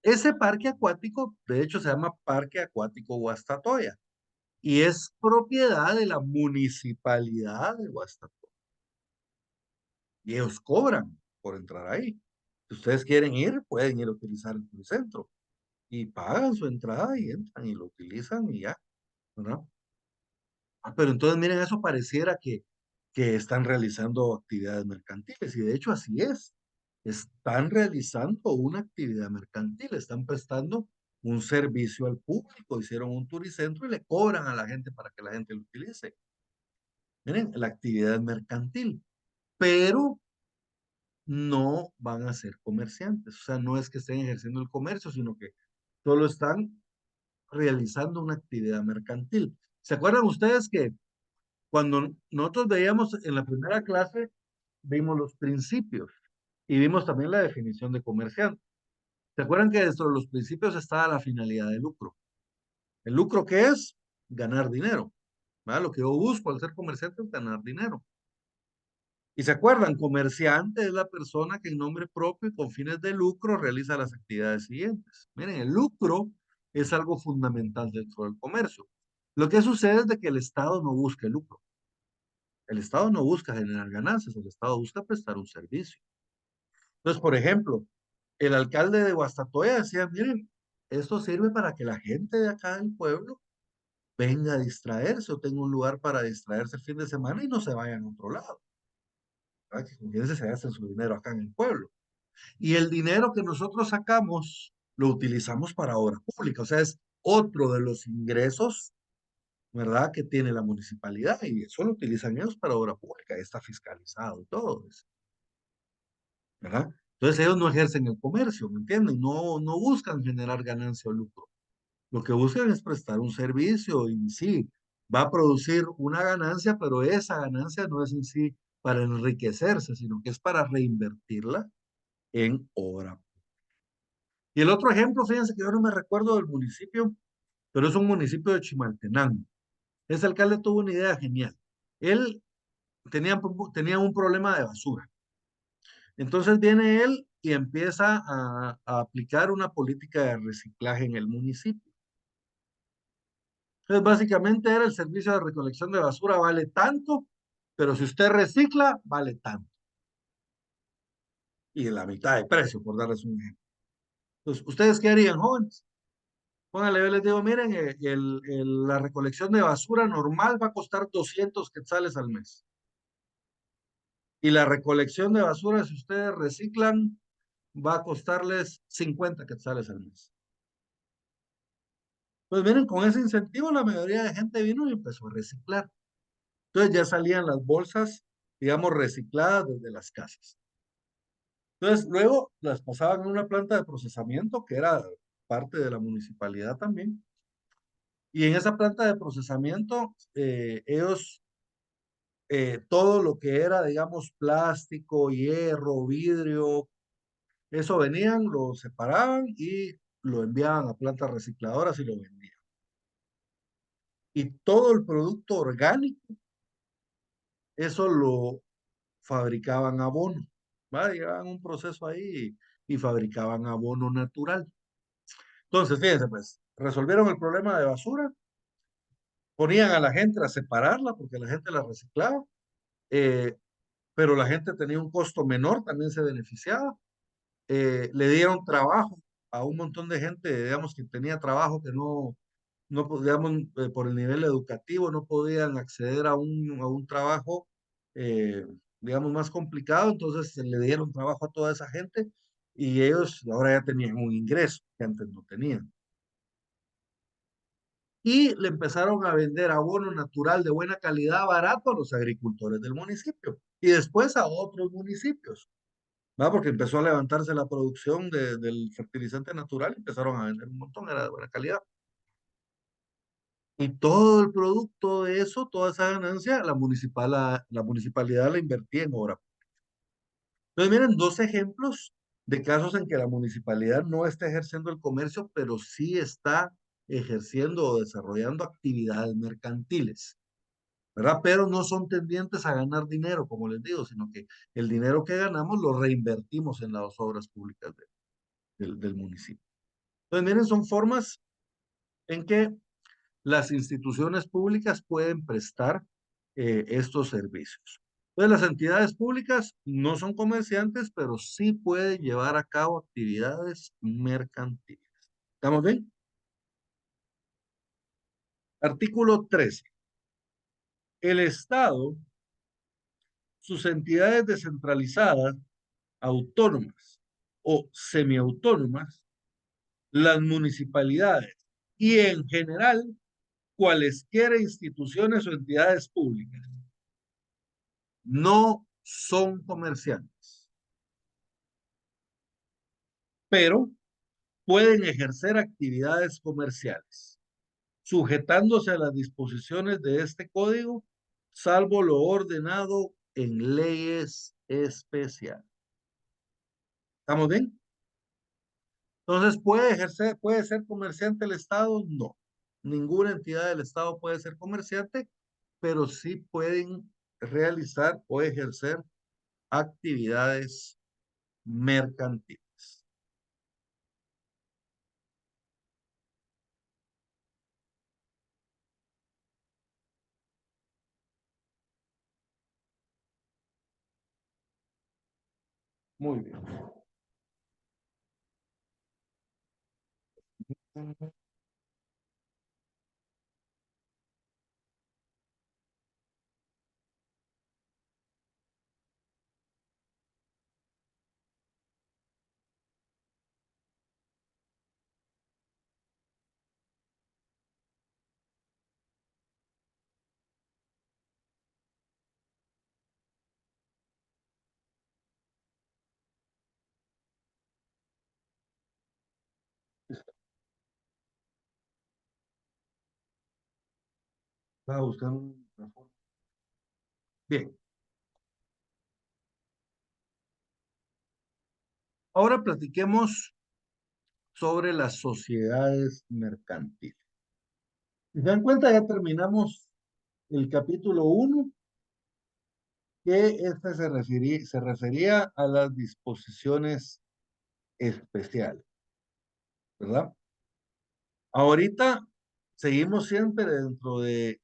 Ese parque acuático, de hecho, se llama Parque Acuático Guastatoya y es propiedad de la municipalidad de Guastatoya. Y ellos cobran por entrar ahí. Si ustedes quieren ir, pueden ir a utilizar el centro y pagan su entrada y entran y lo utilizan y ya, ¿verdad? Pero entonces, miren, eso pareciera que están realizando actividades mercantiles, y de hecho así es. Están realizando una actividad mercantil, están prestando un servicio al público, hicieron un turicentro y le cobran a la gente para que la gente lo utilice. Miren, la actividad es mercantil, pero no van a ser comerciantes. O sea, no es que estén ejerciendo el comercio, sino que solo están realizando una actividad mercantil. ¿Se acuerdan ustedes que cuando nosotros veíamos en la primera clase, vimos los principios y vimos también la definición de comerciante? ¿Se acuerdan que dentro de los principios está la finalidad de lucro? ¿El lucro qué es? Ganar dinero. ¿Verdad? Lo que yo busco al ser comerciante es ganar dinero. Y se acuerdan, comerciante es la persona que en nombre propio y con fines de lucro realiza las actividades siguientes. Miren, el lucro es algo fundamental dentro del comercio. Lo que sucede es de que el Estado no busca el lucro. El Estado no busca generar ganancias, el Estado busca prestar un servicio. Entonces, por ejemplo, el alcalde de Guastatoya decía, miren, esto sirve para que la gente de acá del pueblo venga a distraerse o tenga un lugar para distraerse el fin de semana y no se vayan a otro lado. ¿Verdad? Que con se gasten su dinero acá en el pueblo. Y el dinero que nosotros sacamos lo utilizamos para obra pública, o sea, es otro de los ingresos, ¿verdad?, que tiene la municipalidad, y eso lo utilizan ellos para obra pública, está fiscalizado y todo eso, ¿verdad? Entonces ellos no ejercen el comercio, ¿me entienden? No buscan generar ganancia o lucro. Lo que buscan es prestar un servicio y sí, va a producir una ganancia, pero esa ganancia no es en sí para enriquecerse, sino que es para reinvertirla en obra. Y el otro ejemplo, fíjense que yo no me recuerdo del municipio, pero es un municipio de Chimaltenango. Ese alcalde tuvo una idea genial. Él tenía un problema de basura. Entonces viene él y empieza a aplicar una política de reciclaje en el municipio. Entonces, básicamente era el servicio de recolección de basura vale tanto, pero si usted recicla, vale tanto. Y la mitad de precio, por darles un ejemplo. Entonces, ¿ustedes qué harían, jóvenes? Póngale, yo les digo, miren, la recolección de basura normal va a costar 200 quetzales al mes. Y la recolección de basura, si ustedes reciclan, va a costarles 50 quetzales al mes. Pues miren, con ese incentivo la mayoría de gente vino y empezó a reciclar. Entonces ya salían las bolsas, digamos, recicladas desde las casas. Entonces luego las pasaban a una planta de procesamiento que era parte de la municipalidad también. Y en esa planta de procesamiento, ellos, todo lo que era, digamos, plástico, hierro, vidrio, eso venían, lo separaban y lo enviaban a plantas recicladoras y lo vendían. Y todo el producto orgánico, eso lo fabricaban abono, ¿va? Llevaban un proceso ahí y fabricaban abono natural. Entonces, fíjense, pues, resolvieron el problema de basura, ponían a la gente a separarla porque la gente la reciclaba, eh, pero la gente tenía un costo menor, también se beneficiaba. Le dieron trabajo a un montón de gente, digamos, que tenía trabajo que no digamos, por el nivel educativo, no podían acceder a un trabajo, eh, digamos, más complicado, entonces se le dieron trabajo a toda esa gente y ellos ahora ya tenían un ingreso que antes no tenían. Y le empezaron a vender abono natural de buena calidad, barato a los agricultores del municipio y después a otros municipios. ¿Va? Porque empezó a levantarse la producción del fertilizante natural, empezaron a vender un montón, era de buena calidad. Y todo el producto de eso, toda esa ganancia, la municipalidad la invertía en obra. Entonces, miren, dos ejemplos de casos en que la municipalidad no está ejerciendo el comercio, pero sí está ejerciendo o desarrollando actividades mercantiles, ¿verdad? Pero no son tendientes a ganar dinero, como les digo, sino que el dinero que ganamos lo reinvertimos en las obras públicas del municipio. Entonces, miren, son formas en que las instituciones públicas pueden prestar estos servicios. Entonces, las entidades públicas no son comerciantes, pero sí pueden llevar a cabo actividades mercantiles. ¿Estamos bien? Artículo 13. El Estado, sus entidades descentralizadas, autónomas o semiautónomas, las municipalidades y en general cualesquiera instituciones o entidades públicas no son comerciantes, pero pueden ejercer actividades comerciales, sujetándose a las disposiciones de este código, salvo lo ordenado en leyes especiales. ¿Estamos bien? Entonces, puede ser comerciante el Estado? No. Ninguna entidad del Estado puede ser comerciante, pero sí pueden realizar o ejercer actividades mercantiles. Muy bien. Estaba buscando una forma. Bien, ahora platiquemos sobre las sociedades mercantiles. Si se dan cuenta, ya terminamos el capítulo 1, que este se refería a las disposiciones especiales, ¿verdad? Ahorita seguimos siempre dentro de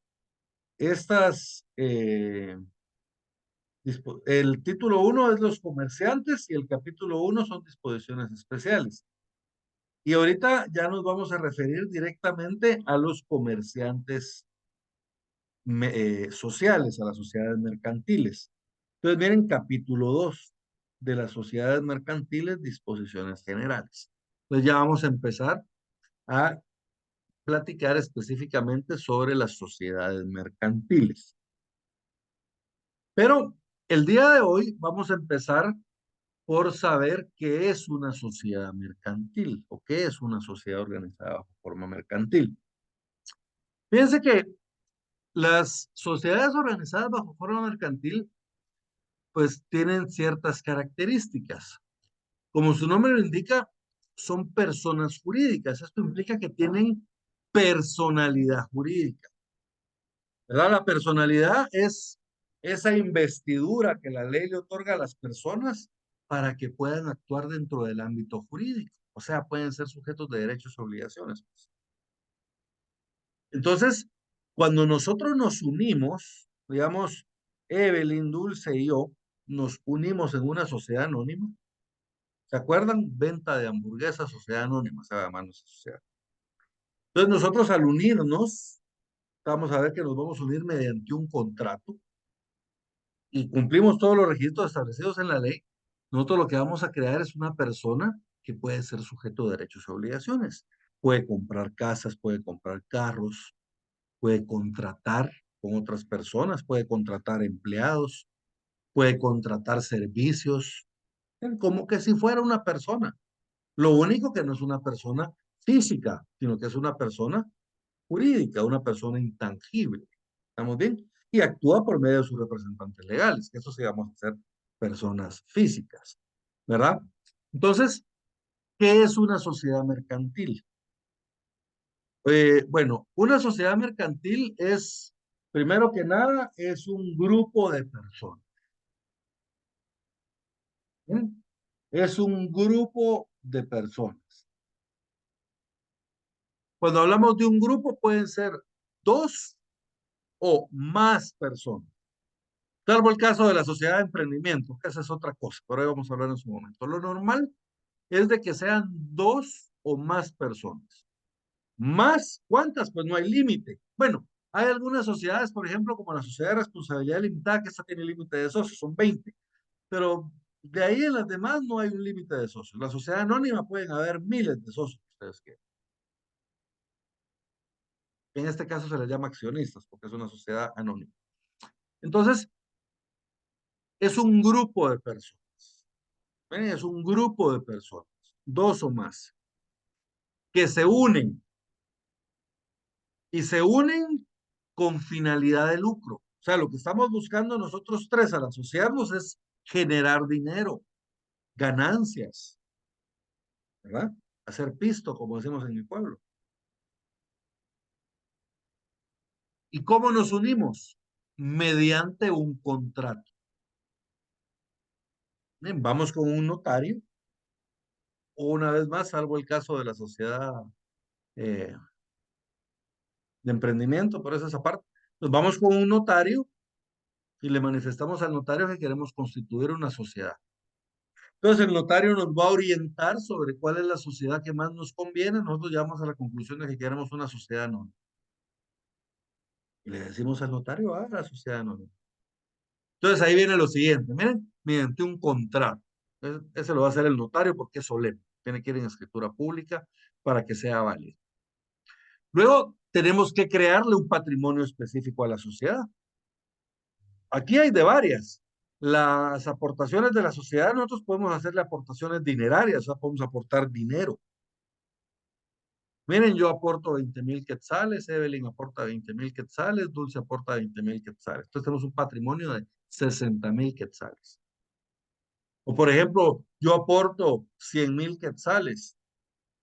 estas, el título 1 es los comerciantes y el capítulo 1 son disposiciones especiales. Y ahorita ya nos vamos a referir directamente a los comerciantes sociales, a las sociedades mercantiles. Entonces, miren, capítulo 2 de las sociedades mercantiles, disposiciones generales. Entonces, ya vamos a empezar a platicar específicamente sobre las sociedades mercantiles. Pero el día de hoy vamos a empezar por saber qué es una sociedad mercantil o qué es una sociedad organizada bajo forma mercantil. Fíjense que las sociedades organizadas bajo forma mercantil pues tienen ciertas características. Como su nombre lo indica, son personas jurídicas. Esto implica que tienen personalidad jurídica, ¿verdad? La personalidad es esa investidura que la ley le otorga a las personas para que puedan actuar dentro del ámbito jurídico. O sea, pueden ser sujetos de derechos y obligaciones. Entonces, cuando nosotros nos unimos, digamos, Evelyn, Dulce y yo, nos unimos en una sociedad anónima. ¿Se acuerdan? Venta de hamburguesas, sociedad anónima, se llama nuestra sociedad. Entonces, nosotros al unirnos, vamos a ver que nos vamos a unir mediante un contrato y cumplimos todos los requisitos establecidos en la ley. Nosotros lo que vamos a crear es una persona que puede ser sujeto de derechos y obligaciones. Puede comprar casas, puede comprar carros, puede contratar con otras personas, puede contratar empleados, puede contratar servicios, como que si fuera una persona. Lo único que no es una persona física, sino que es una persona jurídica, una persona intangible. ¿Estamos bien? Y actúa por medio de sus representantes legales, que eso sí vamos a ser personas físicas, ¿verdad? Entonces, ¿qué es una sociedad mercantil? Bueno, una sociedad mercantil es, primero que nada, es un grupo de personas. ¿Bien? Es un grupo de personas. Cuando hablamos de un grupo, pueden ser dos o más personas. Salvo el caso de la sociedad de emprendimiento, que esa es otra cosa, pero ahí vamos a hablar en su momento. Lo normal es de que sean dos o más personas. ¿Más? ¿Cuántas? Pues no hay límite. Bueno, hay algunas sociedades, por ejemplo, como la sociedad de responsabilidad limitada, que esta tiene límite de socios, son 20. Pero de ahí en las demás no hay un límite de socios. La sociedad anónima pueden haber miles de socios, ustedes quieran. En este caso se les llama accionistas, porque es una sociedad anónima. Entonces, es un grupo de personas. Es un grupo de personas, dos o más, que se unen y se unen con finalidad de lucro. O sea, lo que estamos buscando nosotros tres al asociarnos es generar dinero, ganancias, ¿verdad? Hacer pisto, como decimos en mi pueblo. ¿Y cómo nos unimos? Mediante un contrato. Bien, vamos con un notario, o una vez más, salvo el caso de la sociedad eh, de emprendimiento, por esa parte, nos vamos con un notario y le manifestamos al notario que queremos constituir una sociedad. Entonces el notario nos va a orientar sobre cuál es la sociedad que más nos conviene. Nosotros llegamos a la conclusión de que queremos una sociedad anónima. Y le decimos al notario, la sociedad anónima. Entonces ahí viene lo siguiente, miren, mediante un contrato. Ese lo va a hacer el notario porque es solemne. Tiene que ir en escritura pública para que sea válido. Luego tenemos que crearle un patrimonio específico a la sociedad. Aquí hay de varias. Las aportaciones de la sociedad, nosotros podemos hacerle aportaciones dinerarias, o sea, podemos aportar dinero. Miren, yo aporto 20,000 quetzales, Evelyn aporta 20,000 quetzales, Dulce aporta 20,000 quetzales. Entonces tenemos un patrimonio de 60,000 quetzales. O por ejemplo, yo aporto 100,000 quetzales,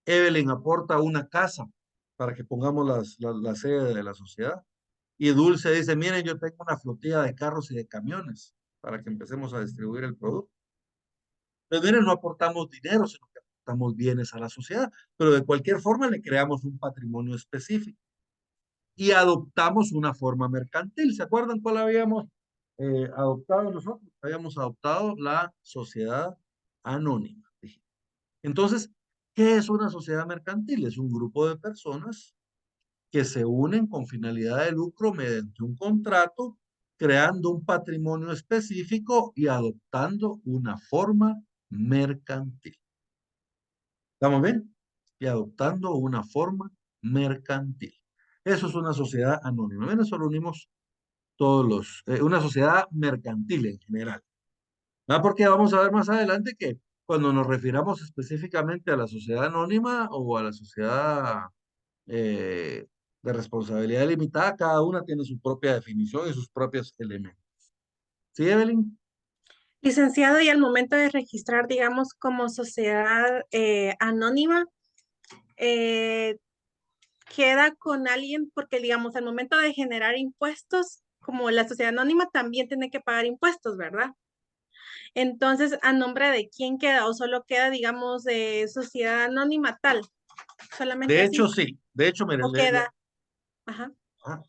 Evelyn aporta una casa para que pongamos la sede de la sociedad. Y Dulce dice, miren, yo tengo una flotilla de carros y de camiones para que empecemos a distribuir el producto. Entonces, miren, no aportamos dinero, sino que aportamos bienes a la sociedad, pero de cualquier forma le creamos un patrimonio específico. y adoptamos una forma mercantil. ¿Se acuerdan cuál habíamos adoptado nosotros? Habíamos adoptado la sociedad anónima. Entonces, ¿qué es una sociedad mercantil? Es un grupo de personas que se unen con finalidad de lucro mediante un contrato, creando un patrimonio específico y adoptando una forma mercantil. ¿Estamos bien? Y adoptando una forma mercantil. Eso es una sociedad anónima. En eso lo unimos todos una sociedad mercantil en general. ¿No? Porque vamos a ver más adelante que cuando nos refiramos específicamente a la sociedad anónima o a la sociedad eh, de responsabilidad limitada, cada una tiene su propia definición y sus propios elementos. ¿Sí, Evelyn? Licenciado, y al momento de registrar, digamos, como sociedad anónima, eh, queda con alguien porque, digamos, al momento de generar impuestos, como la sociedad anónima también tiene que pagar impuestos, ¿verdad? Entonces, ¿a nombre de quién queda? ¿O solo queda, digamos, de sociedad anónima tal? Solamente De así. hecho, sí. De hecho, mire, ¿O queda? Ajá,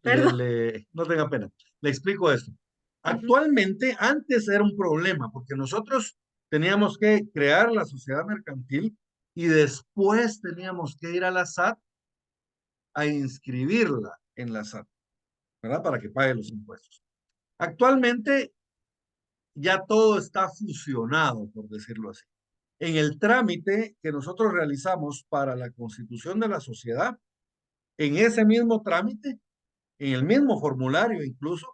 perdón. no tenga pena. Le explico esto. Ujú. Actualmente, antes era un problema porque nosotros teníamos que crear la sociedad mercantil y después teníamos que ir a la SAT a inscribirla en la SAT, ¿verdad? Para que pague los impuestos. Actualmente ya todo está fusionado, por decirlo así. En el trámite que nosotros realizamos para la constitución de la sociedad, en ese mismo trámite, en el mismo formulario incluso,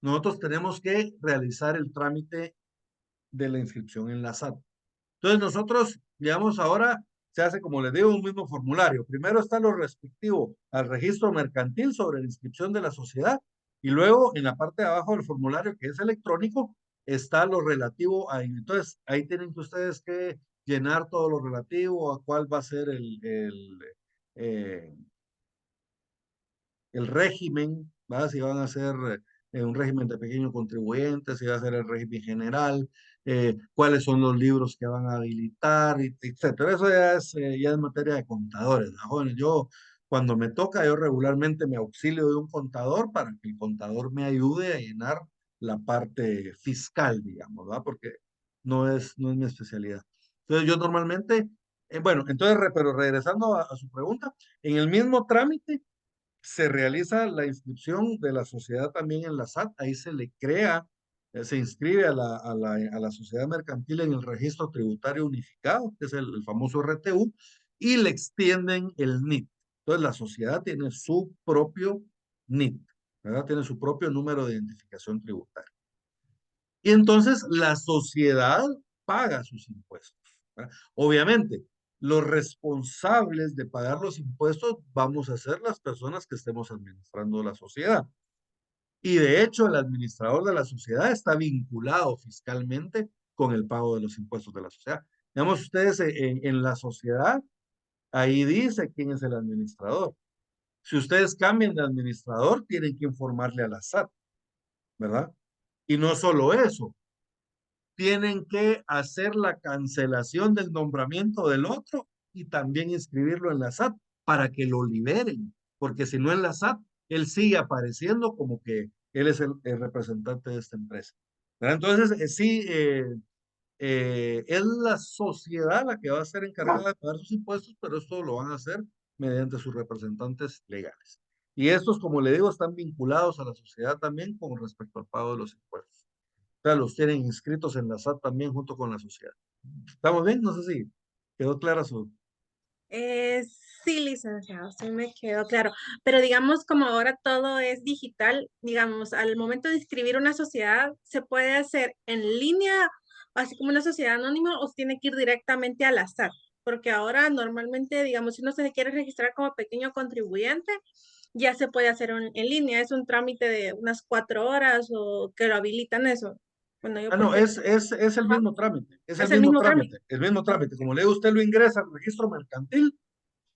nosotros tenemos que realizar el trámite de la inscripción en la SAT. Entonces nosotros, digamos, ahora se hace, como les digo, un mismo formulario. Primero está lo respectivo al registro mercantil sobre la inscripción de la sociedad y luego en la parte de abajo del formulario, que es electrónico, está lo relativo a... Entonces ahí tienen que ustedes que llenar todo lo relativo a cuál va a ser eh, el régimen, ¿va? Si van a ser un régimen de pequeños contribuyentes, si va a ser el régimen general, cuáles son los libros que van a habilitar, etcétera. Eso ya es materia de contadores, ¿no? Jóvenes, yo cuando me toca, yo regularmente me auxilio de un contador para que el contador me ayude a llenar la parte fiscal, digamos, ¿verdad? Porque no es mi especialidad. Entonces yo normalmente, bueno, entonces, pero regresando a su pregunta, en el mismo trámite, se realiza la inscripción de la sociedad también en la SAT, ahí se le crea, se inscribe a la sociedad mercantil en el registro tributario unificado, que es el famoso RTU, y le extienden el NIT. Entonces la sociedad tiene su propio NIT, ¿verdad? Tiene su propio número de identificación tributaria. Y entonces la sociedad paga sus impuestos, ¿verdad? Obviamente, los responsables de pagar los impuestos vamos a ser las personas que estemos administrando la sociedad. Y de hecho, el administrador de la sociedad está vinculado fiscalmente con el pago de los impuestos de la sociedad. Digamos, ustedes en la sociedad, ahí dice quién es el administrador. Si ustedes cambian de administrador, tienen que informarle a la SAT, ¿verdad? Y no solo eso, tienen que hacer la cancelación del nombramiento del otro y también inscribirlo en la SAT para que lo liberen, porque si no en la SAT, él sigue apareciendo como que él es el representante de esta empresa. ¿Verdad? Entonces, sí, es la sociedad la que va a ser encargada de pagar sus impuestos, pero esto lo van a hacer mediante sus representantes legales. Y estos, como le digo, están vinculados a la sociedad también con respecto al pago de los impuestos. O sea, los tienen inscritos en la SAT también junto con la sociedad. ¿Estamos bien? No sé si quedó clara su... Eh, sí, licenciado, sí me quedó claro. Pero digamos, como ahora todo es digital, digamos, al momento de inscribir una sociedad, ¿se puede hacer en línea, así como una sociedad anónima, o se tiene que ir directamente a la SAT? Porque ahora normalmente, digamos, si uno se quiere registrar como pequeño contribuyente, ya se puede hacer en línea. Es un trámite de unas 4 horas o que lo habilitan eso. Bueno, yo Ah, no, porque... es el Ajá, mismo trámite, es el es el mismo mismo trámite. trámite, el mismo trámite. Como le digo, usted lo ingresa al registro mercantil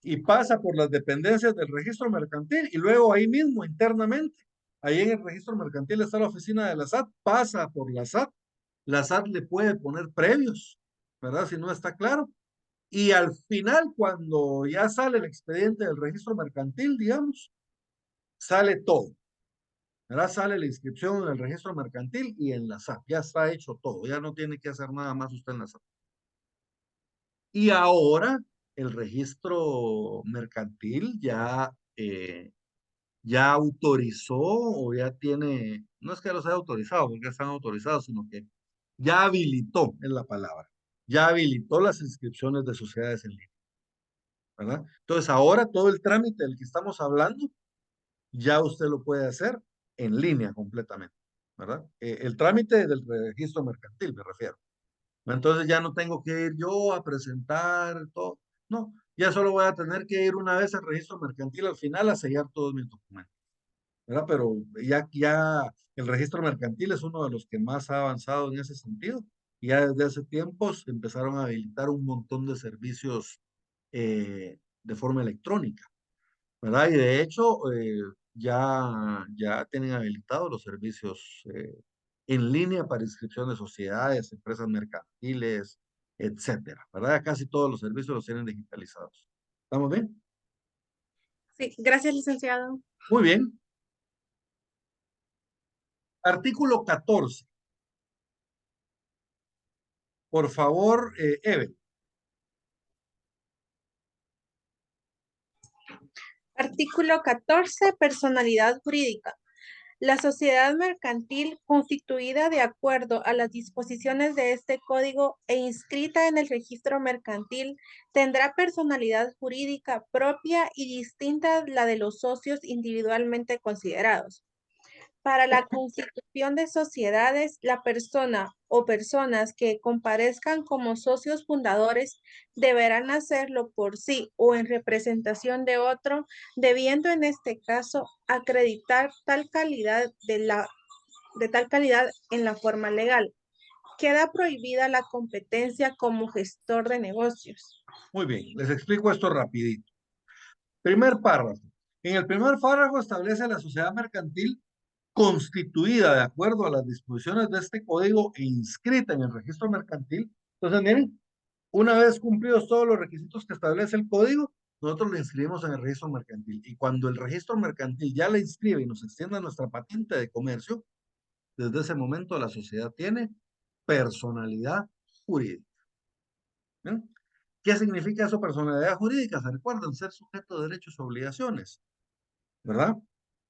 y pasa por las dependencias del registro mercantil y luego ahí mismo, internamente, ahí en el registro mercantil está la oficina de la SAT, pasa por la SAT le puede poner previos, ¿verdad? Si no está claro. Y al final, cuando ya sale el expediente del registro mercantil, digamos, sale todo, ¿verdad? Sale la inscripción en el registro mercantil y en la SAP. Ya está hecho todo, ya no tiene que hacer nada más usted en la SAP. Y ahora el registro mercantil ya autorizó o ya tiene, no es que los haya autorizado, porque están autorizados, sino que ya habilitó, es la palabra, ya habilitó las inscripciones de sociedades en línea, ¿verdad? Entonces ahora todo el trámite del que estamos hablando, ya usted lo puede hacer en línea completamente, ¿verdad? El trámite del registro mercantil, me refiero. Entonces ya no tengo que ir yo a presentar todo, no, ya solo voy a tener que ir una vez al registro mercantil al final a sellar todos mis documentos, ¿verdad? Pero ya el registro mercantil es uno de los que más ha avanzado en ese sentido. Y ya desde hace tiempos empezaron a habilitar un montón de servicios de forma electrónica, ¿verdad? Y de hecho ya tienen habilitados los servicios en línea para inscripción de sociedades, empresas mercantiles, etcétera, ¿verdad? Casi todos los servicios los tienen digitalizados. ¿Estamos bien? Sí, gracias, licenciado. Muy bien. Artículo 14. Por favor, Evel. Artículo 14. Personalidad jurídica. La sociedad mercantil constituida de acuerdo a las disposiciones de este código e inscrita en el registro mercantil tendrá personalidad jurídica propia y distinta a la de los socios individualmente considerados. Para la constitución de sociedades, la persona o personas que comparezcan como socios fundadores deberán hacerlo por sí o en representación de otro, debiendo en este caso acreditar de tal calidad en la forma legal. Queda prohibida la competencia como gestor de negocios. Muy bien, les explico esto rapidito. Primer párrafo. En el primer párrafo establece la sociedad mercantil constituida de acuerdo a las disposiciones de este código e inscrita en el registro mercantil. Entonces, miren, una vez cumplidos todos los requisitos que establece el código, nosotros lo inscribimos en el registro mercantil. Y cuando el registro mercantil ya la inscribe y nos extienda nuestra patente de comercio, desde ese momento la sociedad tiene personalidad jurídica. ¿Bien? ¿Qué significa eso, personalidad jurídica? Se recuerdan, ser sujeto de derechos y obligaciones, ¿verdad?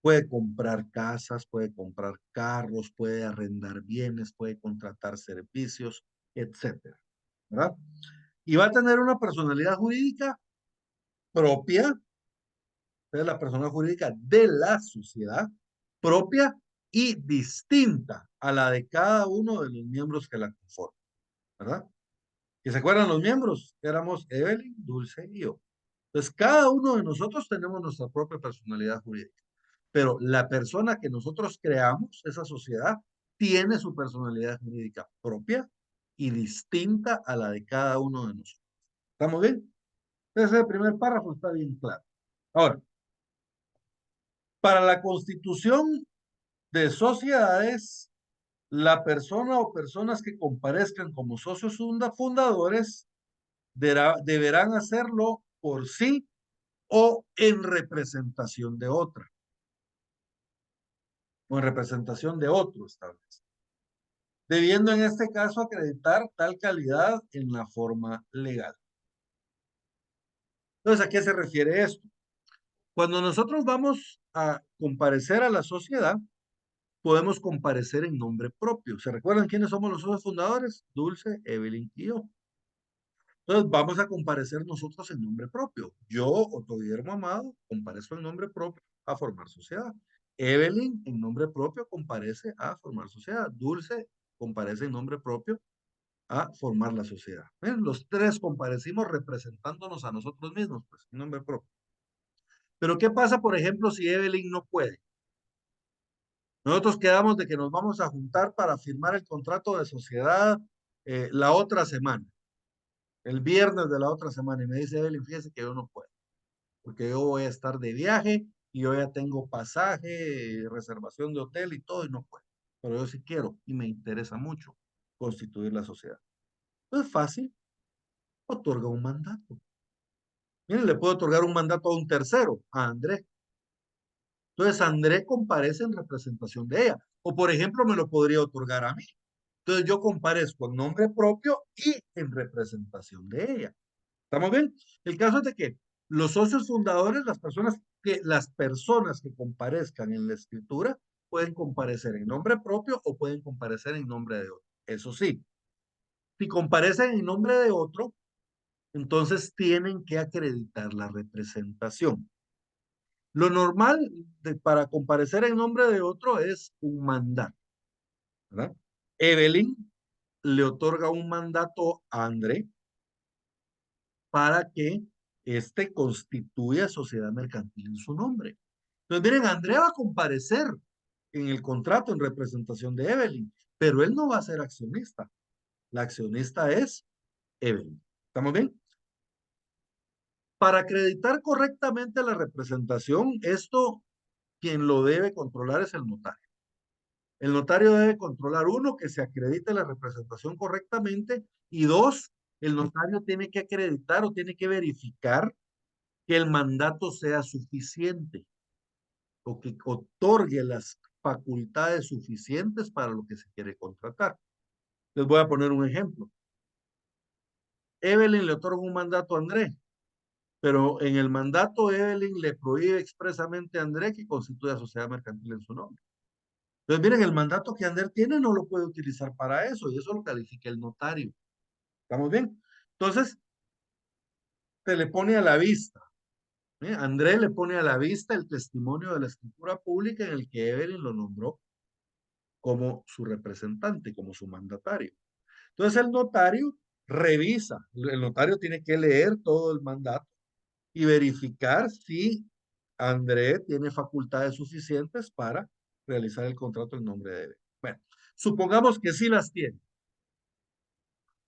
Puede comprar casas, puede comprar carros, puede arrendar bienes, puede contratar servicios, etcétera, ¿verdad? Y va a tener una personalidad jurídica propia, es la persona jurídica de la sociedad, propia y distinta a la de cada uno de los miembros que la conforman, ¿verdad? ¿Y se acuerdan los miembros? Éramos Evelyn, Dulce y yo. Entonces, cada uno de nosotros tenemos nuestra propia personalidad jurídica, pero la persona que nosotros creamos, esa sociedad, tiene su personalidad jurídica propia y distinta a la de cada uno de nosotros. ¿Estamos bien? Entonces, el primer párrafo está bien claro. Ahora, para la constitución de sociedades, la persona o personas que comparezcan como socios fundadores deberán hacerlo por sí o en representación de otra, o en representación de otro, establece, debiendo en este caso acreditar tal calidad en la forma legal. Entonces, ¿a qué se refiere esto? Cuando nosotros vamos a comparecer a la sociedad, podemos comparecer en nombre propio. ¿Se recuerdan quiénes somos los socios fundadores? Dulce, Evelyn y yo. Entonces vamos a comparecer nosotros en nombre propio. Yo, Otto Guillermo Amado, comparezco en nombre propio a formar sociedad. Evelyn, en nombre propio, comparece a formar sociedad. Dulce, comparece en nombre propio a formar la sociedad. ¿Ven? Los tres comparecimos representándonos a nosotros mismos, pues, en nombre propio. Pero ¿qué pasa, por ejemplo, si Evelyn no puede? Nosotros quedamos de que nos vamos a juntar para firmar el contrato de sociedad la otra semana, el viernes de la otra semana, y me dice Evelyn, fíjese que yo no puedo, porque yo voy a estar de viaje y yo ya tengo pasaje, reservación de hotel y todo, y no puedo. Pero yo sí quiero y me interesa mucho constituir la sociedad. Entonces, fácil, otorga un mandato. Miren, le puedo otorgar un mandato a un tercero, a Andrés. Entonces, André comparece en representación de ella. O, por ejemplo, me lo podría otorgar a mí. Entonces, yo comparezco en nombre propio y en representación de ella. ¿Estamos bien? El caso es de que los socios fundadores, las personas que comparezcan en la escritura, pueden comparecer en nombre propio o pueden comparecer en nombre de otro. Eso sí, si comparecen en nombre de otro, entonces tienen que acreditar la representación. Lo normal para comparecer en nombre de otro es un mandato, ¿verdad? Evelyn le otorga un mandato a André para que éste constituya sociedad mercantil en su nombre. Entonces, miren, André va a comparecer en el contrato en representación de Evelyn, pero él no va a ser accionista. La accionista es Evelyn. ¿Estamos bien? Para acreditar correctamente la representación, esto quien lo debe controlar es el notario. El notario debe controlar, uno, que se acredite la representación correctamente, y dos, el notario tiene que acreditar o tiene que verificar que el mandato sea suficiente o que otorgue las facultades suficientes para lo que se quiere contratar. Les voy a poner un ejemplo. Evelyn le otorga un mandato a André, pero en el mandato Evelyn le prohíbe expresamente a André que constituya sociedad mercantil en su nombre. Entonces, miren, el mandato que André tiene no lo puede utilizar para eso, y eso lo califica el notario. ¿Estamos bien? Entonces, se le pone a la vista. André le pone a la vista el testimonio de la escritura pública en el que Evelyn lo nombró como su representante, como su mandatario. Entonces, el notario revisa, el notario tiene que leer todo el mandato y verificar si André tiene facultades suficientes para realizar el contrato en nombre de Evelyn. Bueno, supongamos que sí las tiene.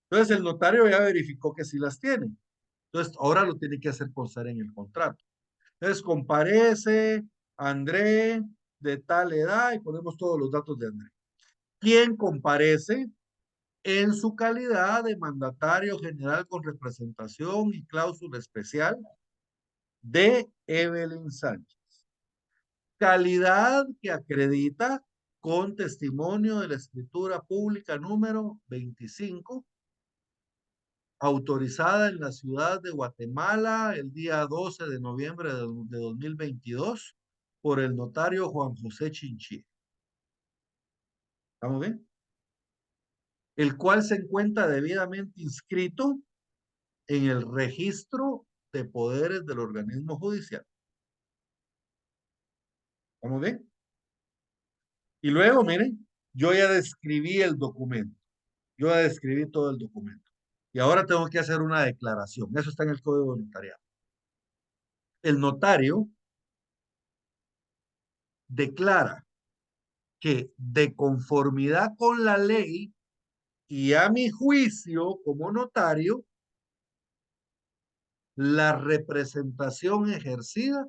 Entonces, el notario ya verificó que sí las tiene. Entonces, ahora lo tiene que hacer constar en el contrato. Entonces, comparece André de tal edad y ponemos todos los datos de André. ¿Quién comparece en su calidad de mandatario general con representación y cláusula especial de Evelyn Sánchez? Calidad que acredita con testimonio de la escritura pública número 25, autorizada en la ciudad de Guatemala el día 12 de noviembre de 2022 por el notario Juan José Chinchilla. ¿Estamos bien? El cual se encuentra debidamente inscrito en el registro de poderes del organismo judicial. ¿Estamos bien? Y luego, miren, yo ya describí el documento. Yo ya describí todo el documento. Y ahora tengo que hacer una declaración. Eso está en el Código de Notariado. El notario declara que de conformidad con la ley y a mi juicio como notario, la representación ejercida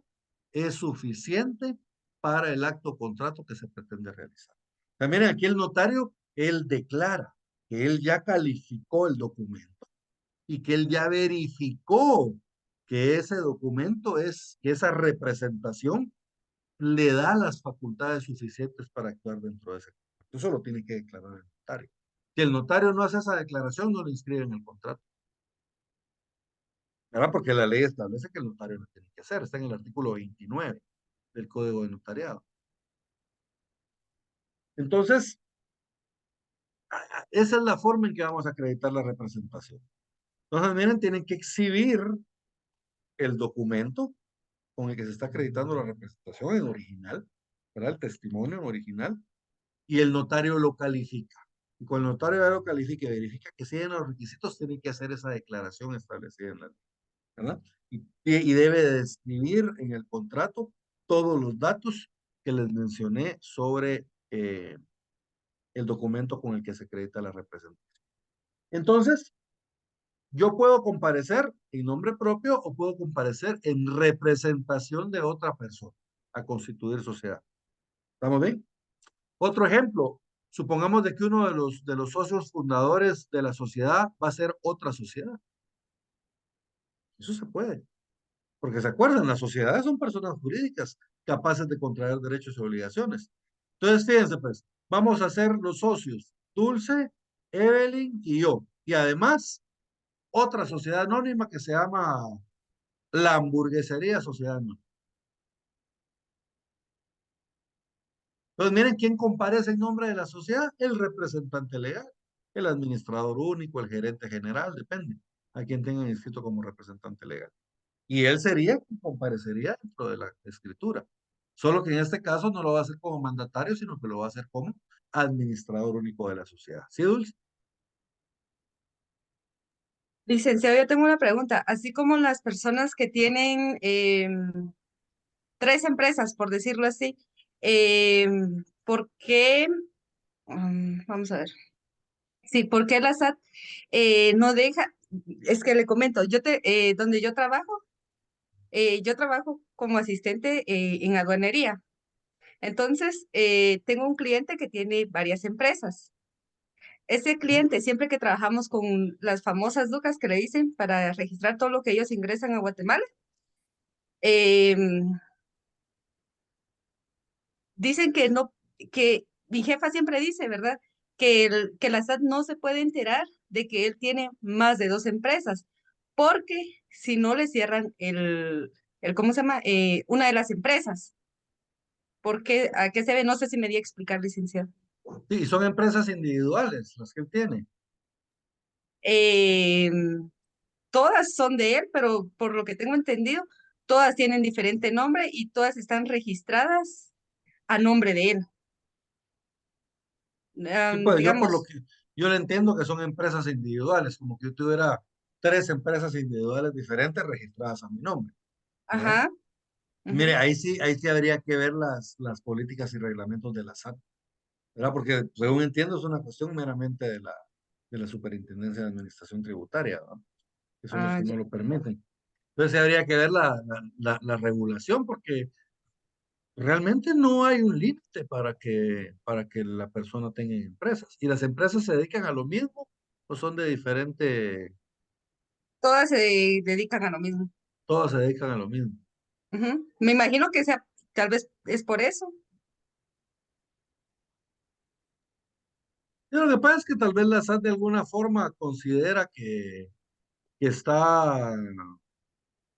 es suficiente para el acto contrato que se pretende realizar. También aquí el notario, él declara que él ya calificó el documento y que él ya verificó que ese documento que esa representación le da las facultades suficientes para actuar dentro de ese contrato. Eso lo tiene que declarar el notario. Si el notario no hace esa declaración, no lo inscribe en el contrato. ¿Verdad? Porque la ley establece que el notario lo tiene que hacer. Está en el artículo 29 del Código de Notariado. Entonces, esa es la forma en que vamos a acreditar la representación. Entonces, miren, tienen que exhibir el documento con el que se está acreditando la representación en original, ¿verdad? El testimonio en original, y el notario lo califica. Y cuando el notario ya lo califica y verifica que siguen los requisitos, tiene que hacer esa declaración establecida en la ley, ¿verdad? Y debe de describir en el contrato todos los datos que les mencioné sobre el documento con el que se acredita la representación. Entonces, yo puedo comparecer en nombre propio o puedo comparecer en representación de otra persona a constituir sociedad. ¿Estamos bien? Otro ejemplo, supongamos de que uno de los socios fundadores de la sociedad va a ser otra sociedad. Eso se puede. Porque se acuerdan, las sociedades son personas jurídicas capaces de contraer derechos y obligaciones. Entonces, fíjense, pues, vamos a ser los socios, Dulce, Evelyn y yo. Y además, otra sociedad anónima que se llama la Hamburguesería Sociedad Anónima. Entonces, miren quién comparece en nombre de la sociedad, el representante legal, el administrador único, el gerente general, depende a quien tengan inscrito como representante legal. Y él sería quien comparecería dentro de la escritura. Solo que en este caso no lo va a hacer como mandatario, sino que lo va a hacer como administrador único de la sociedad. ¿Sí, Dulce? Licenciado, yo tengo una pregunta. Así como las personas que tienen tres empresas, por decirlo así, ¿por qué? Vamos a ver. Sí, ¿por qué la SAT no deja? Es que le comento, donde yo trabajo como asistente en aduanería. Entonces, tengo un cliente que tiene varias empresas. Ese cliente, siempre que trabajamos con las famosas ducas que le dicen para registrar todo lo que ellos ingresan a Guatemala, em, dicen que no, que mi jefa siempre dice, ¿verdad? Que la SAT no se puede enterar de que él tiene más de dos empresas, porque si no le cierran ¿cómo se llama? Una de las empresas. ¿Por qué? ¿A qué se ve? No sé si me di a explicar, licenciado. Sí, son empresas individuales las que él tiene. Em, Todas son de él, pero por lo que tengo entendido, todas tienen diferente nombre y todas están registradas a nombre de él. Sí, pues yo por lo Digamos, que yo le entiendo que son empresas individuales, como que yo tuviera tres empresas individuales diferentes registradas a mi nombre, ¿verdad? ajá. Mire, Ujú. ahí sí habría que ver las políticas y reglamentos de la SAT, ¿verdad? Porque según entiendo es una cuestión meramente de la Superintendencia de Administración Tributaria, ¿verdad? Que son los Ah, que no ya. lo permiten. Entonces sí habría que ver la regulación, porque realmente no hay un límite para que la persona tenga empresas. ¿Y las empresas se dedican a lo mismo o son de diferente, Todas se dedican a lo mismo. todas se dedican a lo mismo? Ujú. Me imagino que sea, tal vez es por eso. Y lo que pasa es que tal vez la SAT de alguna forma considera que está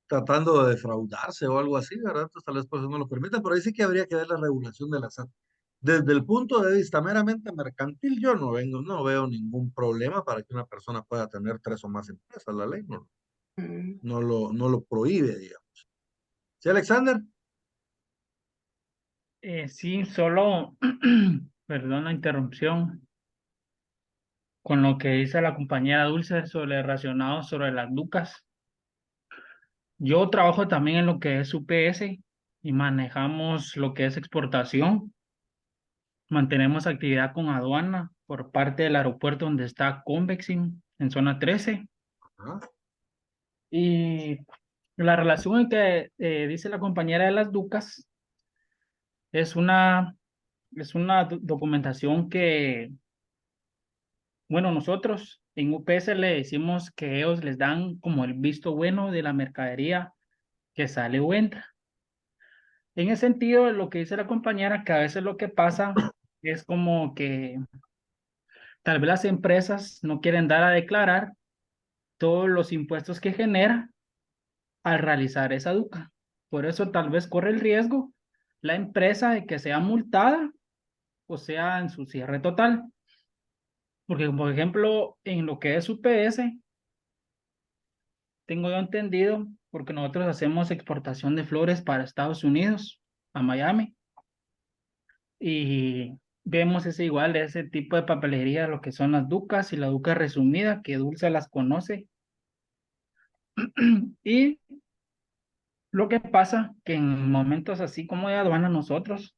tratando de defraudarse o algo así, ¿verdad? Entonces tal vez por eso no lo permite, pero ahí sí que habría que ver la regulación de la SAT. Desde el punto de vista meramente mercantil, yo no veo ningún problema para que una persona pueda tener tres o más empresas. La ley Mm. no lo prohíbe, digamos. ¿Sí, Alexander? Sí, solo, perdón la interrupción, con lo que dice la compañera Dulce sobre relacionado sobre las ducas. Yo trabajo también en lo que es UPS y manejamos lo que es exportación. Mantenemos actividad con aduana por parte del aeropuerto donde está Convexin en zona 13. Ajá. Y la relación en que dice la compañera de las ducas es una documentación que, bueno, nosotros en UPS le decimos que ellos les dan como el visto bueno de la mercadería que sale o entra. En ese sentido, lo que dice la compañera, que a veces lo que pasa es como que tal vez las empresas no quieren dar a declarar todos los impuestos que genera al realizar esa duca. Por eso tal vez corre el riesgo la empresa de que sea multada o sea en su cierre total. Porque, por ejemplo, en lo que es UPS, tengo yo entendido, porque nosotros hacemos exportación de flores para Estados Unidos, a Miami, y vemos ese igual, ese tipo de papelería, lo que son las ducas y la duca resumida, que Dulce las conoce. Y lo que pasa que en momentos así como de aduana nosotros,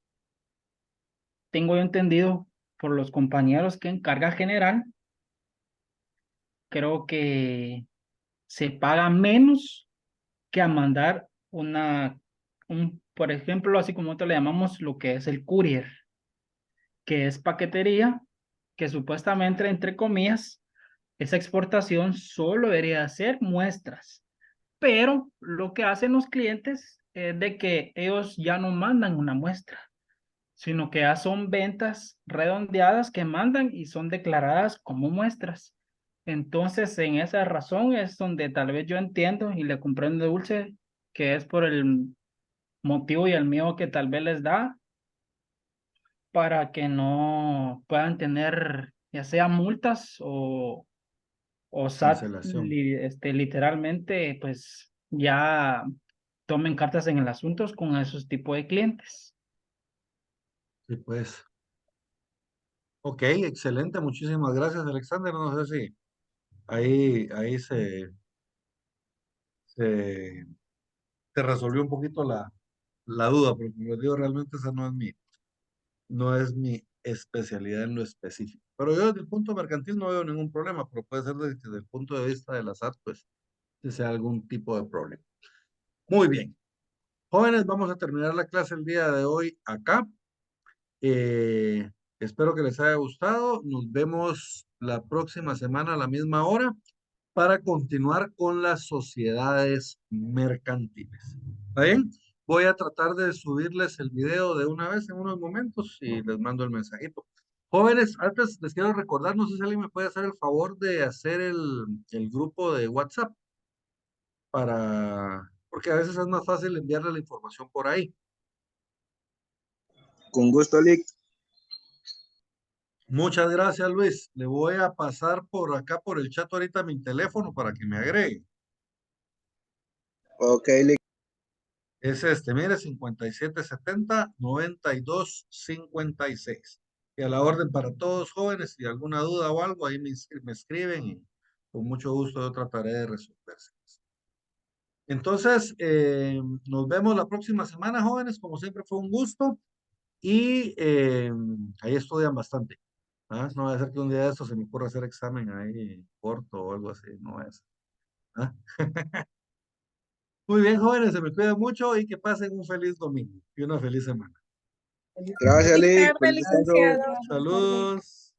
tengo yo entendido por los compañeros que en carga general, creo que se paga menos que a mandar por ejemplo, así como nosotros le llamamos lo que es el courier, que es paquetería, que supuestamente, entre comillas, esa exportación solo debería hacer muestras, pero lo que hacen los clientes es de que ellos ya no mandan una muestra, sino que ya son ventas redondeadas que mandan y son declaradas como muestras. Entonces, en esa razón es donde tal vez yo entiendo y le comprendo a Dulce que es por el motivo y el miedo que tal vez les da para que no puedan tener ya sea multas o SAT Cancelación. literalmente pues ya tomen cartas en el asunto con esos tipos de clientes. Sí, pues. Ok, excelente. Muchísimas gracias, Alexander. No sé si ahí se, se resolvió un poquito la duda, porque como les digo, realmente esa no es mi especialidad en lo específico. Pero yo desde el punto mercantil no veo ningún problema, pero puede ser desde el punto de vista de la SAT, pues, que sea algún tipo de problema. Muy bien. Jóvenes, vamos a terminar la clase el día de hoy acá. Eh, Espero que les haya gustado. Nos vemos la próxima semana a la misma hora para continuar con las sociedades mercantiles. ¿Está bien? Voy a tratar de subirles el video de una vez en unos momentos y les mando el mensajito. Jóvenes, antes les quiero recordar, no sé si alguien me puede hacer el favor de hacer el grupo de WhatsApp porque a veces es más fácil enviarle la información por ahí. Con gusto, Lick. Muchas gracias, Luis. Le voy a pasar por acá por el chat ahorita mi teléfono para que me agregue. Ok, Lick. Es mire, 5770-9256. Y a la orden para todos jóvenes, si alguna duda o algo, ahí me escriben y con mucho gusto yo trataré de resolverse. Entonces, nos vemos la próxima semana, jóvenes. Como siempre fue un gusto y ahí estudian bastante. ¿Ah? No va a ser que un día de esto se me ocurra hacer examen ahí corto o algo así, no es. ¿Ah? Muy bien, jóvenes, se me cuidan mucho y que pasen un feliz domingo y una feliz semana. Gracias, Feliz Lick. tarde, Feliz descanso. licenciado. Saludos.